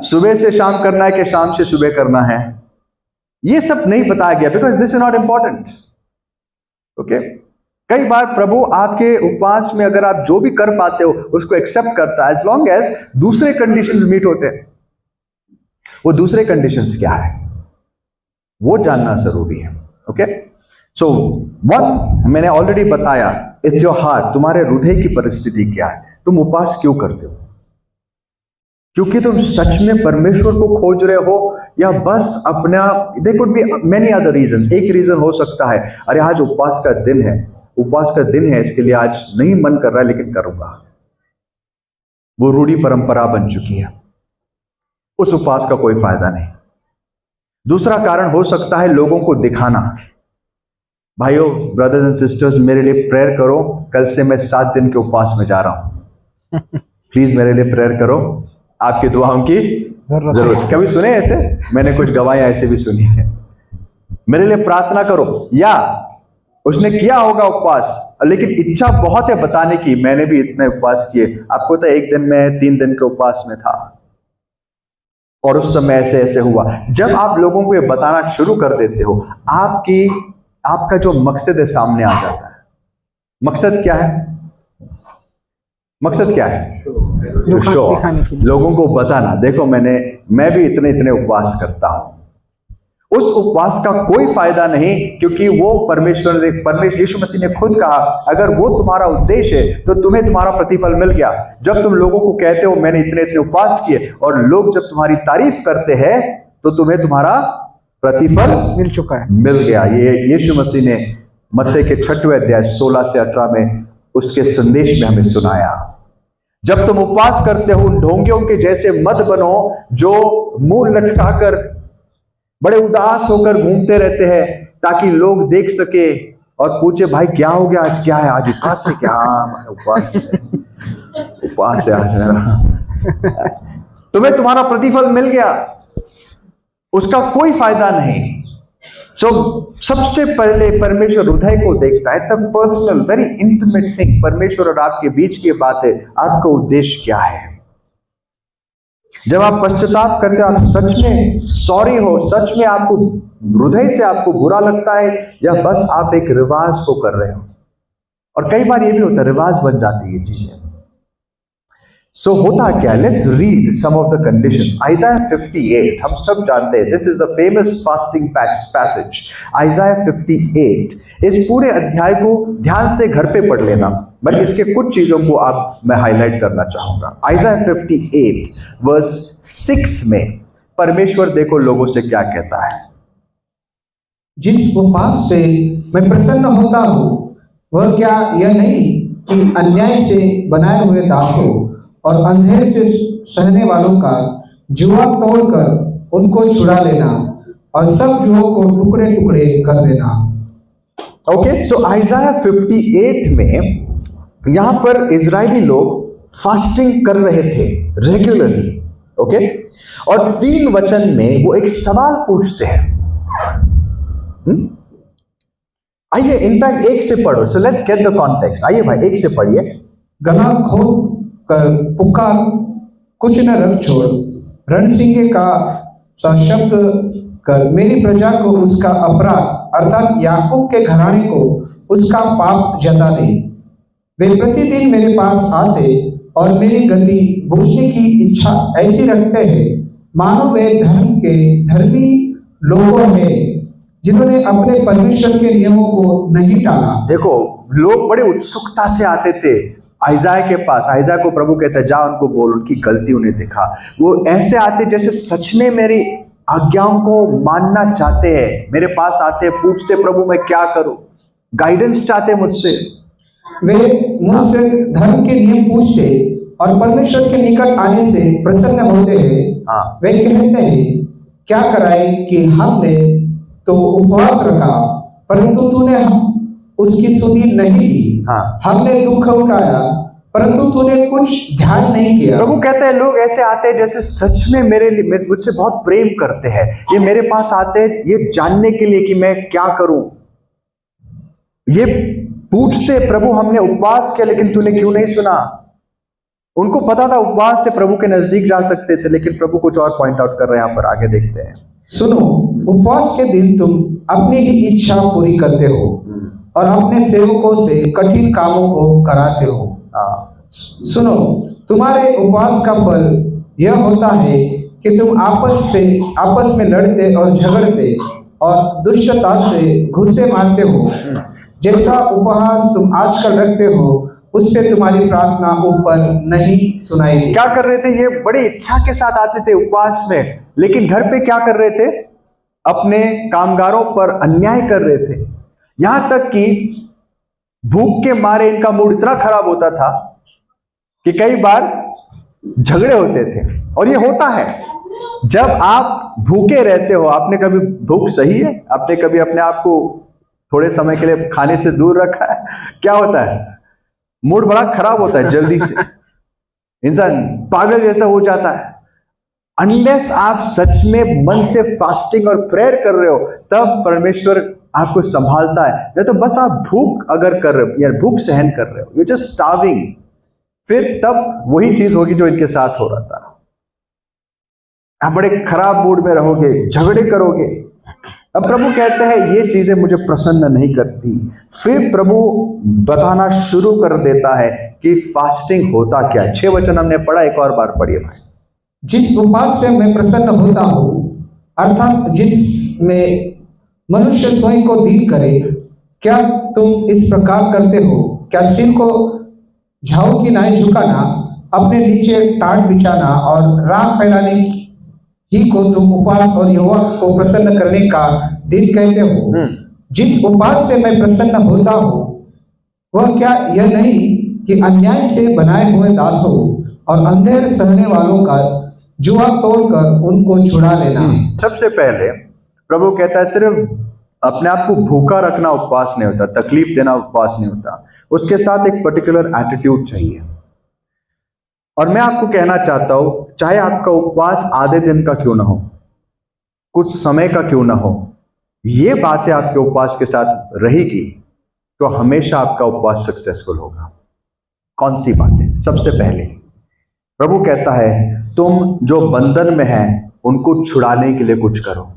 सुबह से शाम करना है कि शाम से सुबह करना है, ये सब नहीं बताया गया, because this is not important. Okay, कई बार प्रभु आपके उपवास में अगर आप जो भी कर पाते हो उसको एक्सेप्ट करता है, एज लॉन्ग एज दूसरे कंडीशंस मीट होते हैं। वो दूसरे कंडीशंस क्या है वो जानना जरूरी है। ओके, सो वन मैंने ऑलरेडी बताया, इट्स योर हार्ट, तुम्हारे हृदय की परिस्थिति क्या है, तुम उपवास क्यों करते हो? क्योंकि तुम सच में परमेश्वर को खोज रहे हो, या बस अपना, there could be many other reasons. एक रीजन हो सकता है, अरे आज उपवास का दिन है, उपवास का दिन है, इसके लिए आज नहीं मन कर रहा है लेकिन करूंगा। वो रूढ़ी परंपरा बन चुकी है, उस उपवास का कोई फायदा नहीं। दूसरा कारण हो सकता है लोगों को दिखाना। भाइयों, ब्रदर्स एंड सिस्टर्स, मेरे लिए प्रेयर करो, कल से मैं 7 दिन के उपवास में जा रहा हूं, प्लीज मेरे लिए प्रेयर करो, आपकी दुआओं की जरूरत। कभी सुने ऐसे? मैंने कुछ गवाहियां ऐसे भी सुनी है, मेरे लिए प्रार्थना करो। या उसने किया होगा उपवास, लेकिन इच्छा बहुत है बताने की, मैंने भी इतने उपवास किए। आपको तो एक दिन में 3 दिन के उपवास में था और उस समय ऐसे ऐसे हुआ। जब आप लोगों को ये बताना शुरू कर देते हो, आपका जो मकसद है सामने आ जाता है। मकसद क्या है? मकसद क्या है? शो, लोगों को बताना, देखो मैं भी इतने उपवास करता हूं। उस उपवास का कोई फायदा नहीं, क्योंकि वो परमेश्वर यीशु मसीह ने खुद कहा, अगर वो तुम्हारा उद्देश्य है तो तुम्हें तुम्हारा प्रतिफल मिल गया। जब तुम लोगों को कहते हो मैंने इतने उपवास किए, और लोग जब तुम्हारी तारीफ करते हैं, तो तुम्हें तुम्हारा प्रतिफल मिल चुका है, मिल गया। ये यीशु मसीह ने मत्ती के 6वें अध्याय 16 से 18 में उसके संदेश में हमें सुनाया। जब तुम उपवास करते हो, ढोंगियों के जैसे मत बनो, जो मुंह लटकाकर बड़े उदास होकर घूमते रहते हैं, ताकि लोग देख सके और पूछे भाई क्या हो गया, आज क्या है, आज उपवास है क्या? उपवास है आज मेरा। तुम्हें तुम्हारा प्रतिफल मिल गया, उसका कोई फायदा नहीं। सो सबसे पहले परमेश्वर हृदय को देखता है। It's a personal, very intimate thing. परमेश्वर और आपके बीच की बात है, आपका उद्देश्य क्या है। जब आप पश्चाताप करते हो, आप सच में सॉरी हो, सच में आपको हृदय से आपको बुरा लगता है, या बस आप एक रिवाज को कर रहे हो। और कई बार ये भी होता है, रिवाज बन जाती है ये चीजें। सो होता क्या, let's read some of the conditions. Isaiah 58 हम सब जानते हैं, this is the famous fasting passage. Isaiah 58, इस पूरे अध्याय को ध्यान से घर पे पढ़ लेना, बट इसके कुछ चीजों को मैं हाईलाइट करना चाहूंगा। आइज़ाया 58 वर्स 6 में परमेश्वर देखो लोगों से क्या कहता है। जिस उपवास से मैं प्रसन्न होता हूँ, वह क्या यह नहीं कि अन्याय से बनाए हुए दासों और अंधेरे से सहने वालों का जुआ तोड़कर उनको छुड़ा लेना और सब जुओं को टुकड़े टुकड़े कर देना। ओके, सो आइज़ाया 58 में यहां पर इजरायली लोग फास्टिंग कर रहे थे रेगुलरली। ओके, और 3 वचन में वो एक सवाल पूछते हैं। आइए, इनफैक्ट 1 से पढ़ो। So let's get the context. आइए भाई 1 से पढ़िए। गला खोल कर पुकार, कुछ न रख छोड़, रणसिंगे का सा शब्द कर मेरी प्रजा को उसका अपराध अर्थात याकूब के घराने को उसका पाप जता दे। वे प्रतिदिन मेरे पास आते और मेरी गति बूझने की इच्छा ऐसी रखते हैं, मानो वे धर्म के धर्मी लोगों हैं जिन्होंने अपने परमेश्वर के नियमों को नहीं टाला। देखो, लोग बड़े उत्सुकता से आते थे आइजाया के पास। आइजाया को प्रभु कहता है, जा उनको बोल, उनकी गलती उन्हें दिखा। वो ऐसे आते जैसे सच में मेरी आज्ञाओं को मानना चाहते हैं, मेरे पास आते, पूछते प्रभु मैं क्या करूं, गाइडेंस चाहते मुझसे। वे मुझसे धर्म के नियम पूछते और परमेश्वर के निकट आने से प्रसन्न होते हैं। हाँ। वे कहते हैं, क्या कराए कि हमने तो उपवास रखा, परंतु तूने उसकी सुधि नहीं दी। हाँ। हमने दुख उठाया, परंतु तूने कुछ ध्यान नहीं किया। प्रभु कहते हैं, लोग ऐसे आते हैं जैसे सच में मुझसे बहुत प्रेम करते हैं। ये मेरे पास आते हैं ये जानने के लिए कि मैं क्या करूं। ये पूछते, प्रभु हमने उपवास किया लेकिन तूने क्यों नहीं सुना। उनको पता था उपवास से प्रभु के नजदीक जा सकते थे, लेकिन प्रभु कुछ और पॉइंट आउट कर रहे हैं। यहाँ पर आगे देखते हैं। सुनो, उपवास के दिन तुम अपनी ही इच्छा पूरी करते हो और अपने सेवकों से कठिन कामों को कराते हो। सुनो, तुम्हारे उपवास का फल यह होता है कि तुम आपस में लड़ते और झगड़ते और दुष्टता से घुसे मारते हो। जैसा उपवास तुम आजकल रखते हो, उससे तुम्हारी प्रार्थना ऊपर नहीं सुनाई दी। क्या कर रहे थे? ये बड़ी इच्छा के साथ आते थे उपवास में, लेकिन घर पे क्या कर रहे थे? अपने कामगारों पर अन्याय कर रहे थे। यहां तक कि भूख के मारे इनका मूड इतना खराब होता था कि कई बार झगड़े होते थे। और ये होता है जब आप भूखे रहते हो। आपने कभी भूख सही है? आपने कभी अपने आप को थोड़े समय के लिए खाने से दूर रखा है? क्या होता है? मूड बड़ा खराब होता है, जल्दी से इंसान पागल जैसा हो जाता है। अनलेस आप सच में मन से फास्टिंग और प्रेयर कर रहे हो, तब परमेश्वर आपको संभालता है। नहीं तो बस आप भूख अगर कर रहे हो या भूख सहन कर रहे हो, यू जस्ट स्टार्विंग, फिर तब वही चीज होगी जो इनके साथ हो रहा था। आप बड़े खराब मूड में रहोगे, झगड़े करोगे। अब प्रभु कहते हैं ये चीजें मुझे प्रसन्न नहीं करती। फिर प्रभु बताना शुरू कर देता है कि फास्टिंग होता क्या है। 6 वचन हमने पढ़ा, एक और बार पढ़िए भाई। जिस उपवास से मैं प्रसन्न होता हूँ, अर्थात जिसमें मनुष्य स्वयं को दीन करे, क्या तुम इस प्रकार करते हो? क्या सिर को झाऊ की नाई झुकाना, अपने नीचे टाट बिछाना और राख फैलाने ही को तुम उपवास और यहोवा को प्रसन्न करने का दिन कहते हो? जिस उपवास से मैं प्रसन्न होता हूँ, वह क्या यह नहीं कि अन्याय से बनाए हुए दासों और अंधेर सहने वालों का जुआ तोड़कर उनको छुड़ा लेना। सबसे पहले प्रभु कहता है सिर्फ अपने आप को भूखा रखना उपवास नहीं होता, तकलीफ देना उपवास नहीं होता, उसके साथ एक पर्टिकुलर एटीट्यूड चाहिए। और मैं आपको कहना चाहता हूं, चाहे आपका उपवास आधे दिन का क्यों ना हो, कुछ समय का क्यों ना हो, ये बातें आपके उपवास के साथ रहेगी तो हमेशा आपका उपवास सक्सेसफुल होगा। कौन सी बातें? सबसे पहले प्रभु कहता है तुम जो बंधन में हैं उनको छुड़ाने के लिए कुछ करो।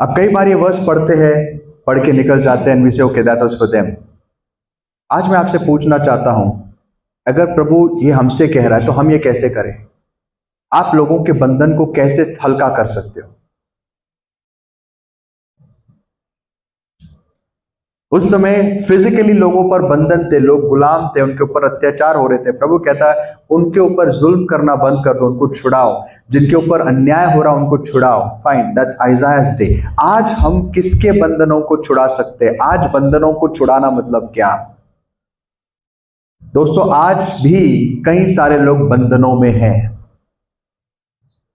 अब कई बार ये वर्स पढ़ते हैं, पढ़ के निकल जाते हैं, वी से okay that was for them. आज मैं आपसे पूछना चाहता हूं, अगर प्रभु ये हमसे कह रहा है तो हम ये कैसे करें? आप लोगों के बंधन को कैसे हल्का कर सकते हो? उस समय फिजिकली लोगों पर बंधन थे, लोग गुलाम थे, उनके ऊपर अत्याचार हो रहे थे। प्रभु कहता है उनके ऊपर जुल्म करना बंद कर दो, उनको छुड़ाओ। जिनके ऊपर अन्याय हो रहा उनको छुड़ाओ। Fine, that's Isaiah's day. आज हम किसके बंधनों को छुड़ा सकते हैं? आज बंधनों को छुड़ाना मतलब क्या? दोस्तों, आज भी कई सारे लोग बंधनों में हैं।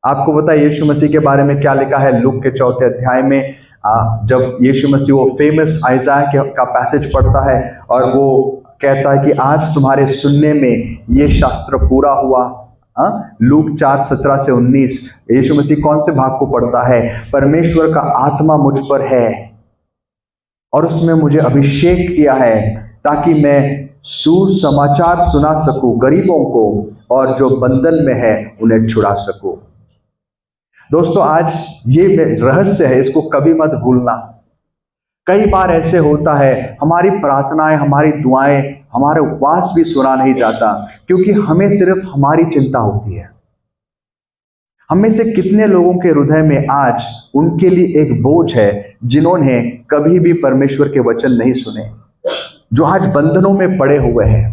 आपको पता है यीशु मसीह के बारे में क्या लिखा है? लूक के 4 अध्याय में जब यीशु मसीह वो फेमस आइजाया का पैसेज पढ़ता है और वो कहता है कि आज तुम्हारे सुनने में ये शास्त्र पूरा हुआ। लूक 4:17 से 19 यीशु मसीह कौन से भाग को पढ़ता है? परमेश्वर का आत्मा मुझ पर है और उसमें मुझे अभिषेक किया है ताकि मैं सुसमाचार सुना सकूं गरीबों को, और जो बंधन में है उन्हें छुड़ा सकूं। दोस्तों, आज ये रहस्य है, इसको कभी मत भूलना। कई बार ऐसे होता है हमारी प्रार्थनाएं, हमारी दुआएं, हमारे उपवास भी सुना नहीं जाता क्योंकि हमें सिर्फ हमारी चिंता होती है। हम में से कितने लोगों के हृदय में आज उनके लिए एक बोझ है जिन्होंने कभी भी परमेश्वर के वचन नहीं सुने, जो आज बंधनों में पड़े हुए हैं।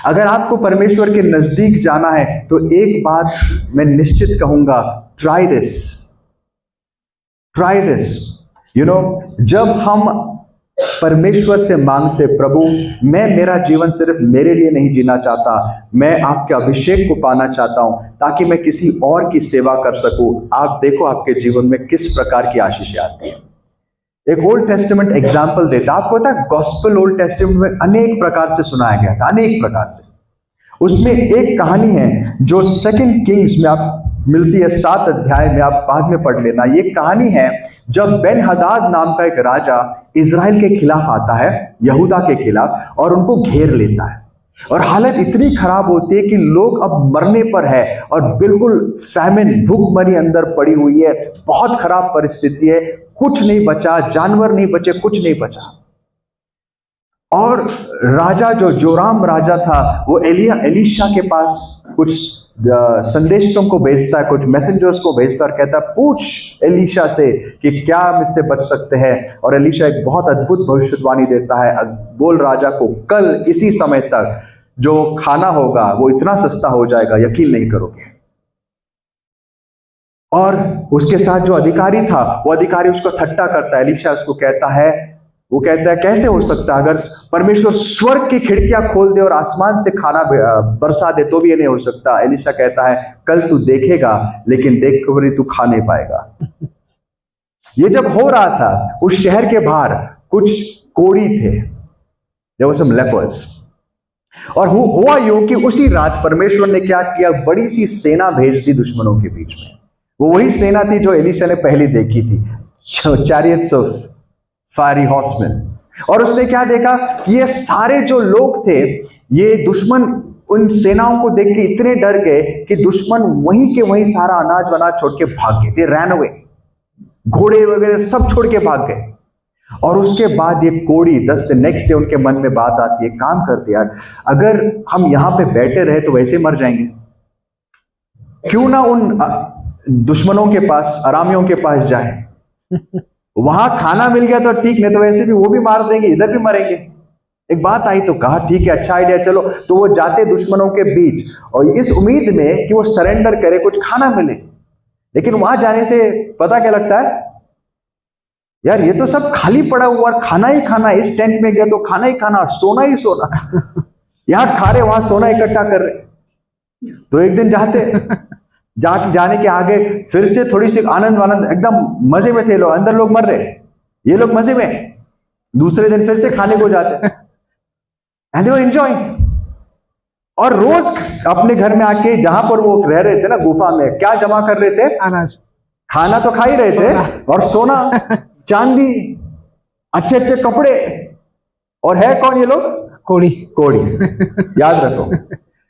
अगर आपको परमेश्वर के नजदीक जाना है तो एक बात मैं निश्चित कहूंगा, ट्राई दिस। जब हम परमेश्वर से मांगते, प्रभु मैं मेरा जीवन सिर्फ मेरे लिए नहीं जीना चाहता, मैं आपके अभिषेक को पाना चाहता हूं ताकि मैं किसी और की सेवा कर सकूं, आप देखो आपके जीवन में किस प्रकार की आशीष आती है। एक ओल्ड टेस्टामेंट एग्जाम्पल देता, आपको पता है गॉस्पेल ओल्ड टेस्टामेंट में अनेक प्रकार से सुनाया गया था, अनेक प्रकार से। उसमें एक कहानी है जो 2 किंग्स में आप मिलती है, 7 अध्याय में, आप बाद में पढ़ लेना। ये कहानी है जब बेन हदाद नाम का एक राजा इजराइल के खिलाफ आता है, यहूदा के खिलाफ, और उनको घेर लेता है। और हालत इतनी खराब होती है कि लोग अब मरने पर है और बिल्कुल फैमिन, भूखमरी अंदर पड़ी हुई है, बहुत खराब परिस्थिति है, कुछ नहीं बचा, जानवर नहीं बचे, कुछ नहीं बचा। और राजा जो जोराम राजा था वो एलीशा के पास कुछ संदेशों को भेजता है, कुछ मैसेंजर्स को भेजता है और कहता है पूछ एलीशा से कि क्या हम इससे बच सकते हैं। और एलीशा एक बहुत अद्भुत भविष्यवाणी देता है, बोल राजा को कल इसी समय तक जो खाना होगा वो इतना सस्ता हो जाएगा, यकीन नहीं करोगे। और उसके साथ जो अधिकारी था वो अधिकारी उसको ठट्टा करता है, एलीशा उसको कहता है, वो कहता है कैसे हो सकता है, अगर परमेश्वर स्वर्ग की खिड़कियां खोल दे और आसमान से खाना बरसा दे तो भी ये नहीं हो सकता। एलीशा कहता है कल तू देखेगा लेकिन देख कर तू खा नहीं पाएगा। ये जब हो रहा था उस शहर के बाहर कुछ कोढ़ी थे, देयर वर सम लेपर्स। और हुआ यूं कि उसी रात परमेश्वर ने क्या किया, बड़ी सी सेना भेज दी दुश्मनों के बीच में। वो वही सेना थी जो एलीशा ने पहले देखी थी, चैरियट्स ऑफ फायरी हॉर्समैन। और उसने क्या देखा कि ये सारे जो लोग थे, ये दुश्मन उन सेनाओं को देख के इतने डर गए कि दुश्मन वहीं के वहीं सारा अनाज वनाज छोड़ के भाग गए, दे रैन अवे, घोड़े वगैरह सब छोड़ के भाग गए। और उसके बाद ये कोढ़ी नेक्स्ट डे उनके मन में बात आती है, काम करते यार, अगर हम यहां पे बैठे रहे तो वैसे मर जाएंगे, क्यों ना उन दुश्मनों के पास, अरामियों के पास जाए, वहां खाना मिल गया तो ठीक, नहीं तो वैसे भी वो भी मार देंगे, इधर भी मरेंगे। एक बात आई तो कहा ठीक है, अच्छा आइडिया, चलो। तो वो जाते दुश्मनों के बीच और इस उम्मीद में कि वो सरेंडर करे, कुछ खाना मिले। लेकिन वहां जाने से पता क्या लगता है, यार ये तो सब खाली पड़ा हुआ, खाना ही खाना, इस टेंट में गया तो खाना ही खाना, सोना ही सोना, यहां खा रहे वहां सोना इकट्ठा कर रहे। तो एक दिन जाने के आगे फिर से थोड़ी सी आनंद एकदम मजे में थे लोग, अंदर लोग मर रहे, ये लोग मजे में। दूसरे दिन फिर से खाने को जाते एंड दे वर एंजॉयिंग। और रोज अपने घर में आके जहां पर वो रह रहे थे ना, गुफा में, क्या जमा कर रहे थे, अनाज, खाना तो खा ही रहे थे, और सोना, चांदी, अच्छे अच्छे कपड़े। और है कौन ये लोग, कोढ़ी। याद रखो,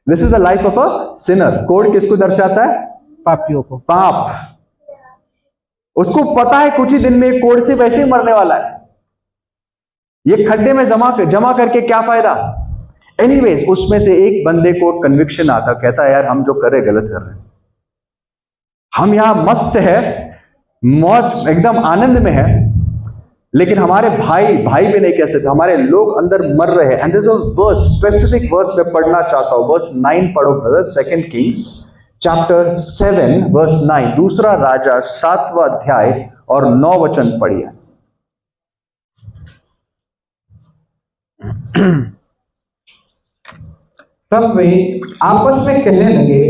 this is the life of a Sinner. कोढ़ किसको दर्शाता है, पापियों को, पाप। उसको पता है कुछ ही दिन में कोढ़ से वैसे ही मरने वाला है, ये खड्डे में जमा करके क्या फायदा। एनीवेज, उसमें से एक बंदे को कन्विक्शन आता, कहता है यार हम जो कर रहे गलत कर रहे हैं, हम यहां मस्त है, मौज एकदम आनंद में है, लेकिन हमारे भाई भी नहीं कह सकते, हमारे लोग अंदर मर रहे हैं। And this verse, specific verse मैं पढ़ना चाहता हूं, वर्स 9 पढ़ो ब्रदर, 2 किंग्स चैप्टर 7 वर्स 9, दूसरा राजा 7वां अध्याय और 9 वचन पढ़िए। तब वे आपस में कहने लगे,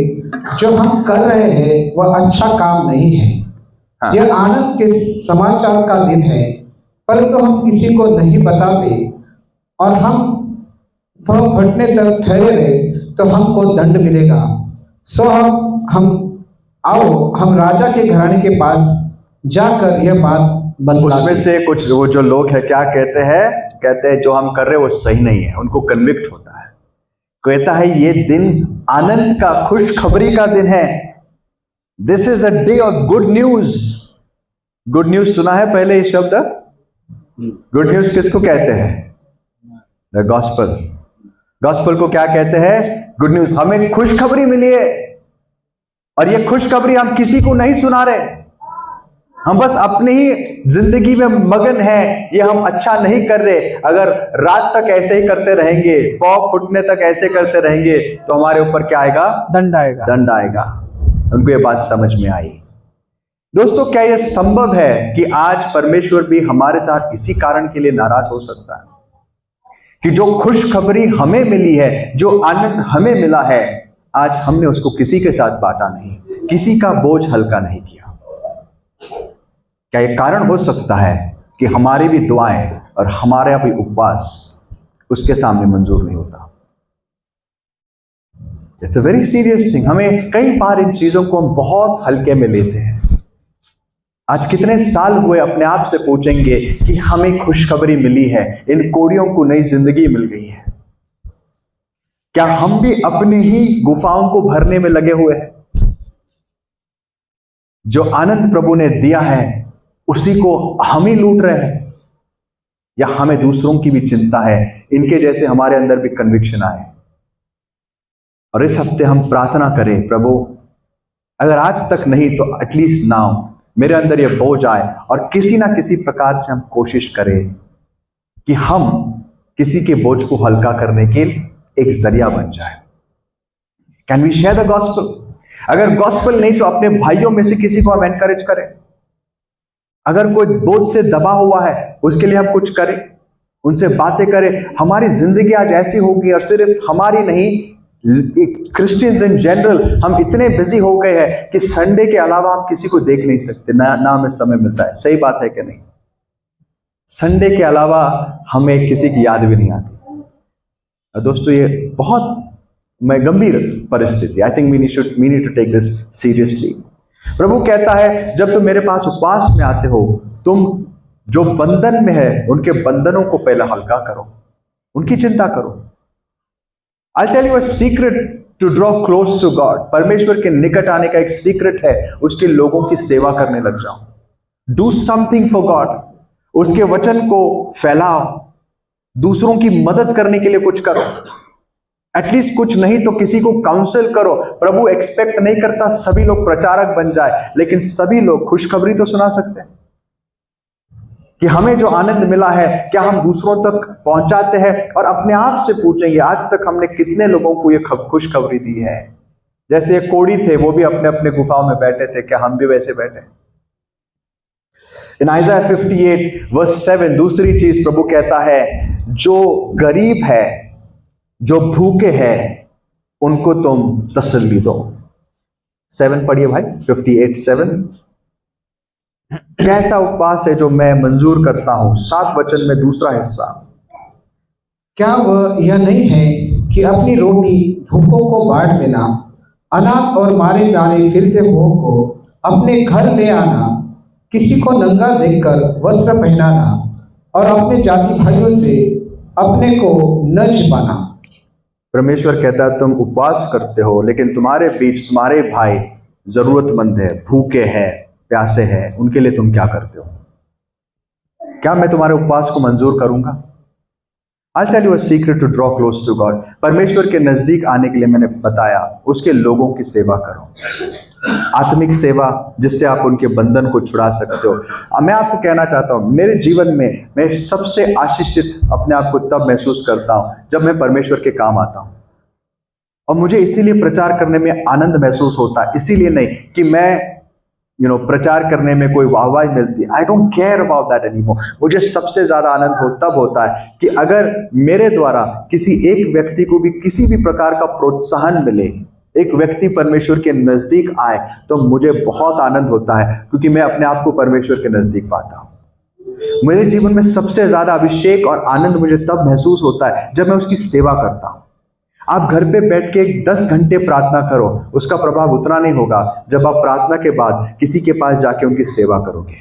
जो हम कर रहे हैं वह अच्छा काम नहीं है। हाँ। यह आनंद के समाचार का दिन है, परंतु हम किसी को नहीं बताते, और हम फटने तक ठहरे रहे तो हमको दंड मिलेगा। सो हम राजा के घराने के पास जाकर यह बात बतलाते। उसमें से कुछ वो जो लोग हैं क्या कहते हैं जो हम कर रहे हैं वो सही नहीं है, उनको कन्विक्ट होता है, कहता है ये दिन आनंद का, खुशखबरी का दिन है। This is a day of good news. Good news सुना है पहले ये शब्द? गुड न्यूज किसको कहते हैं? The gospel. गॉस्पल को क्या कहते हैं? Good news. हमें खुशखबरी मिली है, और ये खुशखबरी हम किसी को नहीं सुना रहे, हम बस अपनी ही जिंदगी में मगन हैं, ये हम अच्छा नहीं कर रहे। अगर रात तक ऐसे ही करते रहेंगे, पौ फूटने तक ऐसे करते रहेंगे, तो हमारे ऊपर क्या आएगा? दंड आएगा। दंड आएगा। उनको ये बात समझ में आई। दोस्तों, क्या यह संभव है कि आज परमेश्वर भी हमारे साथ इसी कारण के लिए नाराज हो सकता है कि जो खुशखबरी हमें मिली है, जो आनंद हमें मिला है, आज हमने उसको किसी के साथ बांटा नहीं, किसी का बोझ हल्का नहीं किया? क्या यह कारण हो सकता है कि हमारी भी दुआएं और हमारा भी उपवास उसके सामने मंजूर नहीं होता? It's a very serious thing. हमें कई बार इन चीजों को हम बहुत हल्के में लेते हैं। आज कितने साल हुए अपने आप से पूछेंगे कि हमें खुशखबरी मिली है, इन कोड़ियों को नई जिंदगी मिल गई है। क्या हम भी अपने ही गुफाओं को भरने में लगे हुए हैं? जो आनंद प्रभु ने दिया है उसी को हम ही लूट रहे हैं, या हमें दूसरों की भी चिंता है, इनके जैसे हमारे अंदर भी कन्विक्शन आए? और इस हफ्ते हम प्रार्थना करें, प्रभु अगर आज तक नहीं तो एटलीस्ट नाउ मेरे अंदर यह बोझ आए, और किसी ना किसी प्रकार से हम कोशिश करें कि हम किसी के बोझ को हल्का करने के एक जरिया बन जाए। Can we share the gospel? अगर गॉस्पेल नहीं तो अपने भाइयों में से किसी को हम एनकरेज करें। अगर कोई बोझ से दबा हुआ है उसके लिए हम कुछ करें, उनसे बातें करें। हमारी जिंदगी आज ऐसी होगी, और सिर्फ हमारी नहीं, क्रिश्चियंस इन जनरल, हम इतने बिजी हो गए हैं कि संडे के अलावा हम किसी को देख नहीं सकते, ना हमें समय मिलता है। सही बात है कि नहीं? संडे के अलावा हमें किसी की याद भी नहीं आती। दोस्तों, ये बहुत गंभीर परिस्थिति। I think we need to take this seriously. प्रभु कहता है, जब तुम मेरे पास उपवास में आते हो, तुम जो बंधन में है उनके बंधनों को पहले हल्का करो, उनकी चिंता करो। I'll tell you a secret to draw close to God. परमेश्वर के निकट आने का एक सीक्रेट है, उसके लोगों की सेवा करने लग जाओ। Do something for God. उसके वचन को फैलाओ, दूसरों की मदद करने के लिए कुछ करो। एटलीस्ट कुछ नहीं तो किसी को काउंसिल करो। प्रभु एक्सपेक्ट नहीं करता सभी लोग प्रचारक बन जाए, लेकिन सभी लोग खुशखबरी तो सुना सकते हैं कि हमें जो आनंद मिला है क्या हम दूसरों तक पहुंचाते हैं। और अपने आप से पूछेंगे, आज तक हमने कितने लोगों को ये खुशखबरी दी है? जैसे ये कोढ़ी थे, वो भी अपने अपने गुफाओं में बैठे थे, क्या हम भी वैसे बैठे? इन आइज़ाया 58:7 दूसरी चीज प्रभु कहता है, जो गरीब है, जो भूखे हैं, उनको तुम तसल्ली दो। 7 पढ़िए भाई, 58:7। कैसा उपवास है जो मैं मंजूर करता हूं? 7 वचन में दूसरा हिस्सा। क्या वह यह नहीं है कि अपनी रोटी भूखों को बांट देना, अनाथ और मारे प्यारे फिरते हुओं को अपने घर ले आना, किसी को नंगा देखकर वस्त्र पहनाना, और अपने जाति भाइयों से अपने को न छिपाना। परमेश्वर कहता है, तुम उपवास करते हो, लेकिन तुम्हारे बीच तुम्हारे भाई जरूरतमंद है, भूखे हैं, प्यासे हैं, उनके लिए तुम क्या करते हो? क्या मैं तुम्हारे उपवास को मंजूर करूंगा? I'll tell you a secret to draw close to God. परमेश्वर के नजदीक आने के लिए मैंने बताया, उसके लोगों की सेवा करो, आत्मिक सेवा, जिससे आप उनके बंधन को छुड़ा सकते हो। मैं आपको कहना चाहता हूं, मेरे जीवन में मैं सबसे आशीषित अपने आप को तब महसूस करता हूं जब मैं परमेश्वर के काम आता हूं। और मुझे इसीलिए प्रचार करने में आनंद महसूस होता है, इसीलिए नहीं कि मैं प्रचार करने में कोई वाहवाही मिलती है। I don't care about that anymore. मुझे सबसे ज्यादा आनंद तब होता है कि अगर मेरे द्वारा किसी एक व्यक्ति को भी किसी भी प्रकार का प्रोत्साहन मिले, एक व्यक्ति परमेश्वर के नजदीक आए, तो मुझे बहुत आनंद होता है, क्योंकि मैं अपने आप को परमेश्वर के नजदीक पाता हूं। मेरे जीवन में सबसे ज्यादा अभिषेक और आनंद मुझे तब महसूस होता है जब मैं उसकी सेवा करता हूं। आप घर पे बैठ के 10 घंटे प्रार्थना करो, उसका प्रभाव उतना नहीं होगा जब आप प्रार्थना के बाद किसी के पास जाके उनकी सेवा करोगे।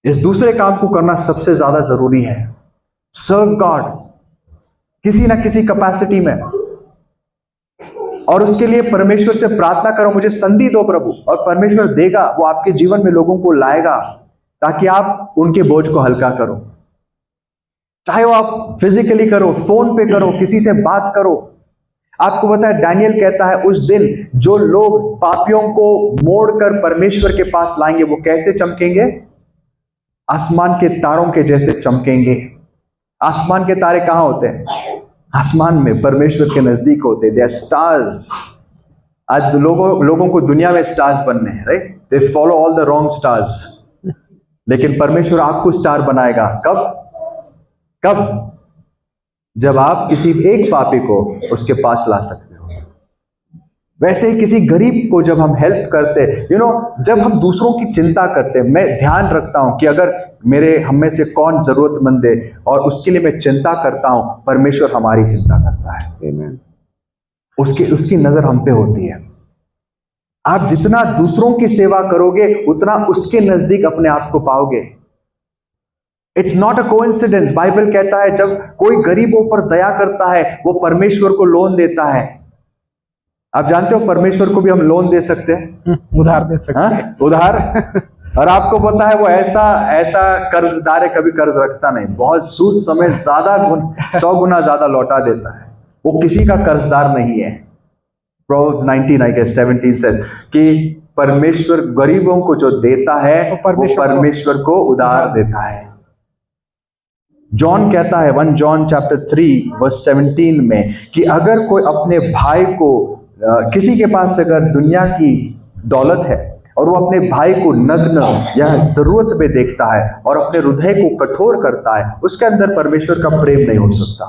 इस दूसरे काम को करना सबसे ज्यादा जरूरी है। सर्व गॉड किसी ना किसी कैपेसिटी में, और उसके लिए परमेश्वर से प्रार्थना करो, मुझे संधि दो प्रभु, और परमेश्वर देगा। वो आपके जीवन में लोगों को लाएगा ताकि आप उनके बोझ को हल्का करो। चाहे वो आप फिजिकली करो, फोन पे करो, किसी से बात करो, आपको पता है डैनियल कहता है उस दिन जो लोग पापियों को मोड़कर परमेश्वर के पास लाएंगे वो कैसे चमकेंगे? आसमान के तारों के जैसे चमकेंगे। आसमान के तारे कहां होते हैं? आसमान में, परमेश्वर के नजदीक होते हैं। They are stars. आज लोगों को दुनिया में स्टार्स बनने हैं, right? They follow all the wrong stars. लेकिन परमेश्वर आपको स्टार बनाएगा कब? जब आप किसी एक पापी को उसके पास ला सकते हो। वैसे ही किसी गरीब को जब हम हेल्प करते, जब हम दूसरों की चिंता करते, मैं ध्यान रखता हूं कि अगर हम में से कौन जरूरतमंद है और उसके लिए मैं चिंता करता हूं, परमेश्वर हमारी चिंता करता है। आमीन। उसकी नजर हम पे होती है। आप जितना दूसरों की सेवा करोगे उतना उसके नजदीक अपने आप को पाओगे। It's not a coincidence. Bible कहता है जब कोई गरीबों पर दया करता है वो परमेश्वर को लोन देता है। आप जानते हो परमेश्वर को भी हम लोन दे सकते हैं, उधार दे सकते हैं। उधार। और आपको पता है वो ऐसा कर्जदार है, कभी कर्ज रखता नहीं, बहुत सूद समेत 100 गुना ज्यादा लौटा देता है। वो किसी का कर्जदार नहीं है। प्रोवर्ब्स 19:17 से कि परमेश्वर गरीबों को जो देता है वो परमेश्वर को उधार देता है। जॉन कहता है 1 जॉन चैप्टर 3:17 में कि अगर कोई अपने भाई को, किसी के पास अगर दुनिया की दौलत है और वो अपने भाई को नग्न या जरूरत में देखता है और अपने हृदय को कठोर करता है, उसके अंदर परमेश्वर का प्रेम नहीं हो सकता।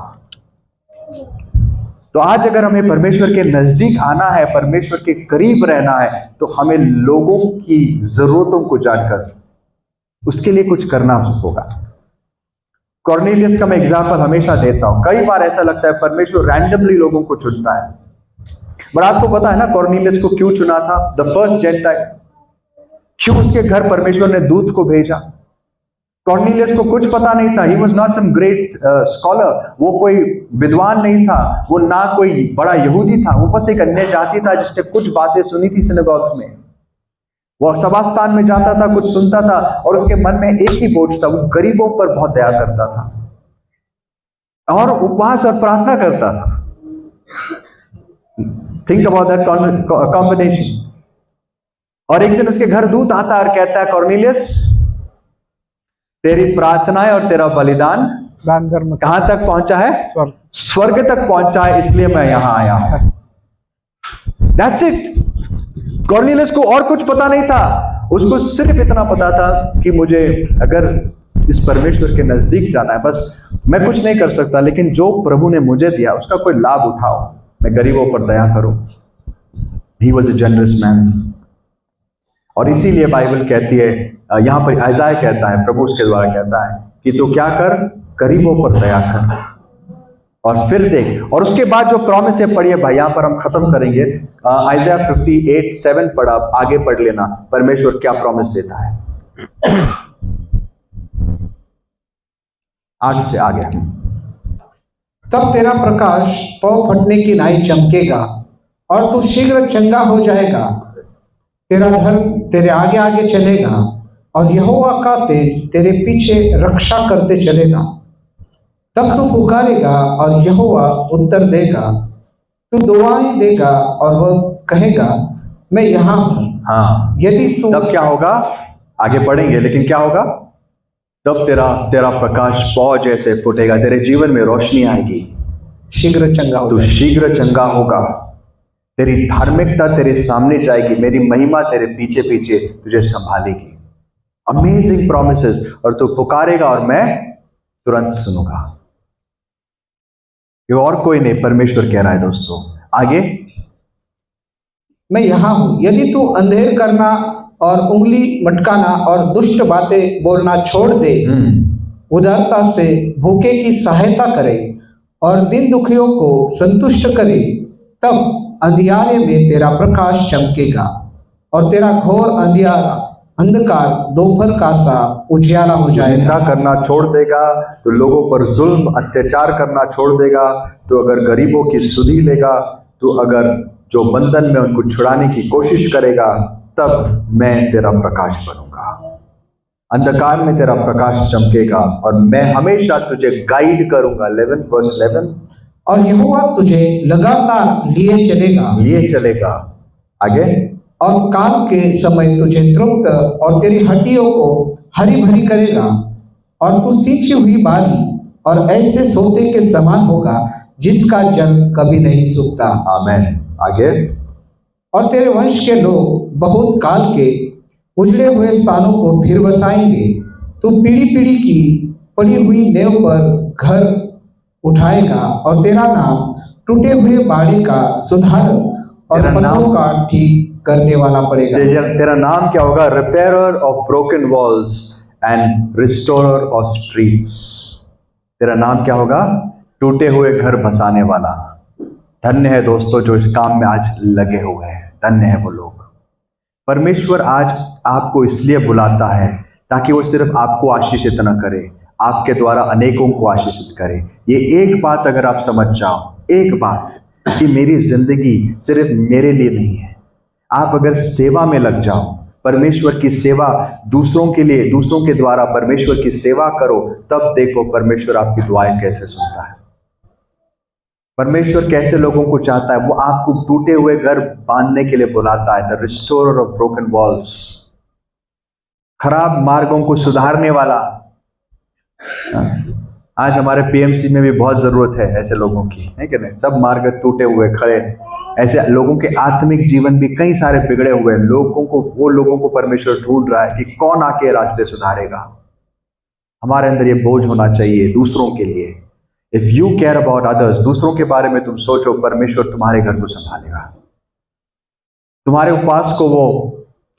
तो आज अगर हमें परमेश्वर के नजदीक आना है, परमेश्वर के करीब रहना है, तो हमें लोगों की जरूरतों को जानकर उसके लिए कुछ करना होगा। कॉर्नेलियस का मैं एग्जाम्पल हमेशा देता हूं। कई बार ऐसा लगता है परमेश्वर रैंडमली लोगों को चुनता है, पर आपको पता है ना कॉर्नेलियस को क्यों चुना था? The first gentile. क्यों उसके घर परमेश्वर ने दूत को भेजा? कॉर्नेलियस को कुछ पता नहीं था। He was not some great scholar. वो कोई विद्वान नहीं था, वो ना कोई बड़ा यहूदी था, वो बस एक अन्य जाति था जिसने कुछ बातें सुनी थी सिनेगॉग्स में। वो सभास्थान में जाता था, कुछ सुनता था और उसके मन में एक ही बोझ था, वो गरीबों पर बहुत दया करता था और उपवास और प्रार्थना करता था। Think about that combination. और एक दिन उसके घर दूत आता है और कहता है कॉर्नेलियस, तेरी प्रार्थनाएं और तेरा बलिदान कहां तक पहुंचा है? स्वर्ग तक पहुंचा है, इसलिए मैं यहां आया हूं। That's it. कॉर्नेलियस को और कुछ पता नहीं था, उसको सिर्फ इतना पता था कि मुझे अगर इस परमेश्वर के नजदीक जाना है, बस मैं कुछ नहीं कर सकता, लेकिन जो प्रभु ने मुझे दिया उसका कोई लाभ उठाओ, मैं गरीबों पर दया करूं। He was a generous man. और इसीलिए बाइबल कहती है, यहां पर आइज़ाया कहता है, प्रभु उसके द्वारा कहता है कि तू क्या कर? गरीबों पर दया कर। और फिर देख, और उसके बाद जो प्रॉमिस है, पढ़िए भाई, यहां पर हम खत्म करेंगे। आइज़ाया 58:7 पढ़ा, आगे पढ़ लेना, परमेश्वर क्या प्रॉमिस देता है। 8 से आगे। तब तेरा प्रकाश पौ फटने की नाई चमकेगा और तू शीघ्र चंगा हो जाएगा। तेरा धर्म तेरे आगे आगे चलेगा और यहोवा का तेज तेरे पीछे रक्षा करते चलेगा। तब तू पुकारेगा और यहोवा उत्तर देगा, तू दुआएं देगा और वह कहेगा मैं यहाँ हूँ। हाँ, यदि तू, तब क्या होगा? आगे पढ़ेंगे, लेकिन क्या होगा? तब तेरा प्रकाश पौ जैसे फूटेगा, तेरे जीवन में रोशनी आएगी, शीघ्र चंगा तू होगा। शीघ्र चंगा होगा, तेरी धार्मिकता तेरे सामने जाएगी, मेरी महिमा तेरे पीछे पीछे तुझे संभालेगी। Amazing promises. और तू पुकारेगा और मैं तुरंत सुनूंगा। ये और कोई नहीं, परमेश्वर कह रहा है दोस्तों। आगे, मैं यहाँ हूँ। यदि तू अंधेर करना और उंगली मटकाना और दुष्ट बातें बोलना छोड़ दे, उदारता से भूखे की सहायता करे और दिन दुखियों को संतुष्ट करे, तब अंधियारे में तेरा प्रकाश चमकेगा और तेरा घोर अंधकार दोपहर का सा उजियारा हो जाएगा। निंदा करना छोड़ देगा तो लोगों पर जुल्म अत्याचार करना छोड़ देगा, तो अगर गरीबों की सुधि लेगा, तो अगर जो बंधन में उनको छुड़ाने की कोशिश करेगा, तब मैं तेरा प्रकाश बनूंगा। अंधकार में तेरा प्रकाश चमकेगा और मैं हमेशा तुझे गाइड करूंगा। 11 verse 11, और यहोवा तुझे लगातार लिए चलेगा। आगे, और काल के समय तुझे तृप्त और तेरी हड्डियों को हरी भरी करेगा, और तू सींची हुई बाली और ऐसे सोते के समान होगा जिसका जल कभी नहीं सूखता। आमेन। आगे, और तेरे वंश के लोग बहुत काल के उजड़े हुए स्थानों को फिर बसाएंगे। तू पीढ़ी पीढ़ी की पड़ी हुई नेव पर घर उठाएगा, और तेरा नाम टूटे हुए बाड़े का सुधारक और पत्थरों का ठीक करने वाला पड़ेगा। तेरा नाम क्या होगा? Repairer of broken walls and restorer of streets. तेरा नाम क्या होगा? टूटे हुए घर बसाने वाला। धन्य है दोस्तों जो इस काम में आज लगे हुए हैं, धन्य है वो लोग। परमेश्वर आज आपको इसलिए बुलाता है ताकि वो सिर्फ आपको आशीषित न करे, आपके द्वारा अनेकों को आशीषित करे। ये एक बात अगर आप समझ जाओ, एक बात कि मेरी जिंदगी सिर्फ मेरे लिए नहीं है। आप अगर सेवा में लग जाओ, परमेश्वर की सेवा दूसरों के लिए, दूसरों के द्वारा परमेश्वर की सेवा करो, तब देखो परमेश्वर आपकी दुआएं कैसे सुनता है। परमेश्वर कैसे लोगों को चाहता है। वो आपको टूटे हुए घर बांधने के लिए बुलाता है, the restorer of broken walls, खराब मार्गों को सुधारने वाला। आज हमारे पीएमसी में भी बहुत जरूरत है ऐसे लोगों की, है कि नहीं? सब मार्ग टूटे हुए खड़े, ऐसे लोगों के आत्मिक जीवन भी कई सारे बिगड़े हुए लोगों को, वो लोगों को परमेश्वर ढूंढ रहा है कि कौन आके रास्ते सुधारेगा। हमारे अंदर ये बोझ होना चाहिए दूसरों के लिए। If you care about others, दूसरों के बारे में तुम सोचो, परमेश्वर तुम्हारे घर को संभालेगा। तुम्हारे उपवास को वो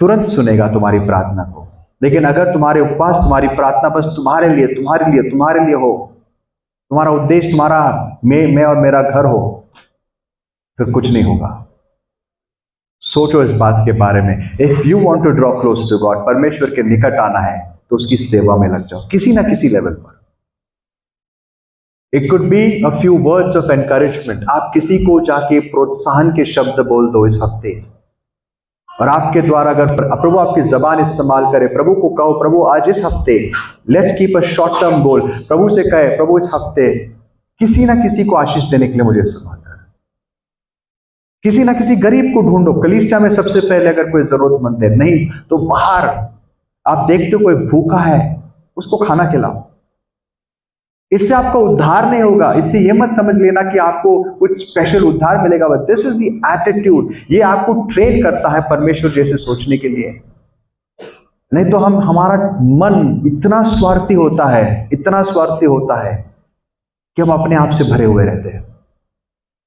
तुरंत सुनेगा, तुम्हारी प्रार्थना को। लेकिन अगर तुम्हारे उपवास, तुम्हारी प्रार्थना बस तुम्हारे लिए हो, तुम्हारा उद्देश्य तुम्हारा मैं और मेरा घर हो, फिर कुछ नहीं होगा। सोचो इस बात के बारे में। If you want to draw close to God, परमेश्वर के निकट आना है, तो उसकी सेवा में लग जाओ किसी ना किसी लेवल पर। It could be a few words of encouragement. आप किसी को जाके प्रोत्साहन के शब्द बोल दो इस हफ्ते, और आपके द्वारा अगर प्रभु आपकी जबान इस्तेमाल करे, प्रभु को कहो, प्रभु आज इस हफ्ते let's keep a short term goal. प्रभु से कहे, प्रभु इस हफ्ते किसी ना किसी को आशीष देने के लिए मुझे इस्तेमाल कर, किसी ना किसी गरीब को ढूंढो। कलीसिया में सबसे पहले अगर कोई जरूरतमंद है, नहीं तो बाहर आप देखते हो कोई भूखा है, उसको खाना खिलाओ। इससे आपका उद्धार नहीं होगा, इससे ये मत समझ लेना कि आपको कुछ स्पेशल उद्धार मिलेगा, but this is the attitude. ये आपको ट्रेन करता है परमेश्वर जैसे सोचने के लिए। नहीं तो हमारा मन इतना स्वार्थी होता है कि हम अपने आप से भरे हुए रहते हैं।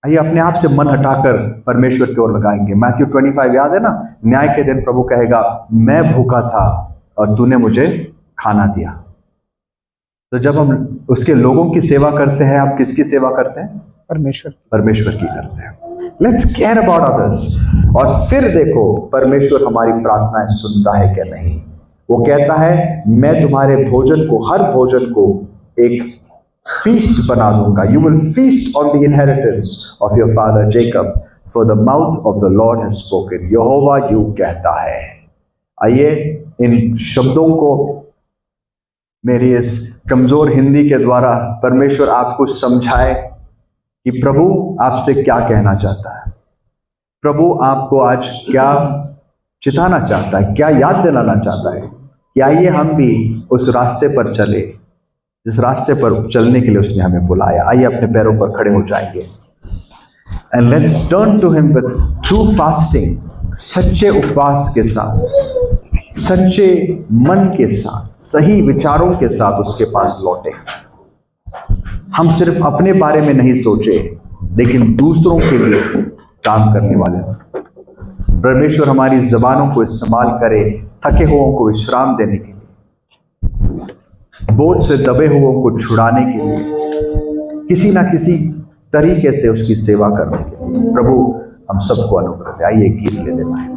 आइए अपने आप से मन हटाकर परमेश्वर की ओर लगाएंगे। मैथ्यू 25 याद है ना? न्याय के दिन प्रभु कहेगा, मैं भूखा था और तूने मुझे खाना दिया। तो जब हम उसके लोगों की सेवा करते हैं, आप किसकी सेवा करते हैं? परमेश्वर की करते हैं। Let's care about others. और फिर देखो परमेश्वर हमारी प्रार्थनाएं सुनता है क्या नहीं। वो कहता है, मैं तुम्हारे भोजन को, हर भोजन को एक फीस्ट बना दूंगा। You will feast on the inheritance of your father Jacob, for the mouth of the Lord has spoken. यहोवा यूं कहता है। आइए इन शब्दों को मेरी इस कमजोर हिंदी के द्वारा परमेश्वर आपको समझाए कि प्रभु आपसे क्या कहना चाहता है, प्रभु आपको आज क्या चिताना चाहता है, क्या याद दिलाना चाहता है कि आइए हम भी उस रास्ते पर चले जिस रास्ते पर चलने के लिए उसने हमें बुलाया। आइए अपने पैरों पर खड़े हो जाएंगे and let's turn to him with true fasting. सच्चे उपवास के साथ, सच्चे मन के साथ, सही विचारों के साथ उसके पास लौटे। हम सिर्फ अपने बारे में नहीं सोचे, लेकिन दूसरों के लिए काम करने वाले। परमेश्वर हमारी जबानों को इस्तेमाल करे थके हुओं को विश्राम देने के लिए, बोझ से दबे हुओं को छुड़ाने के लिए, किसी ना किसी तरीके से उसकी सेवा करने के लिए। प्रभु हम सबको अनुग्रह दे। आइए गीत ले लेना है।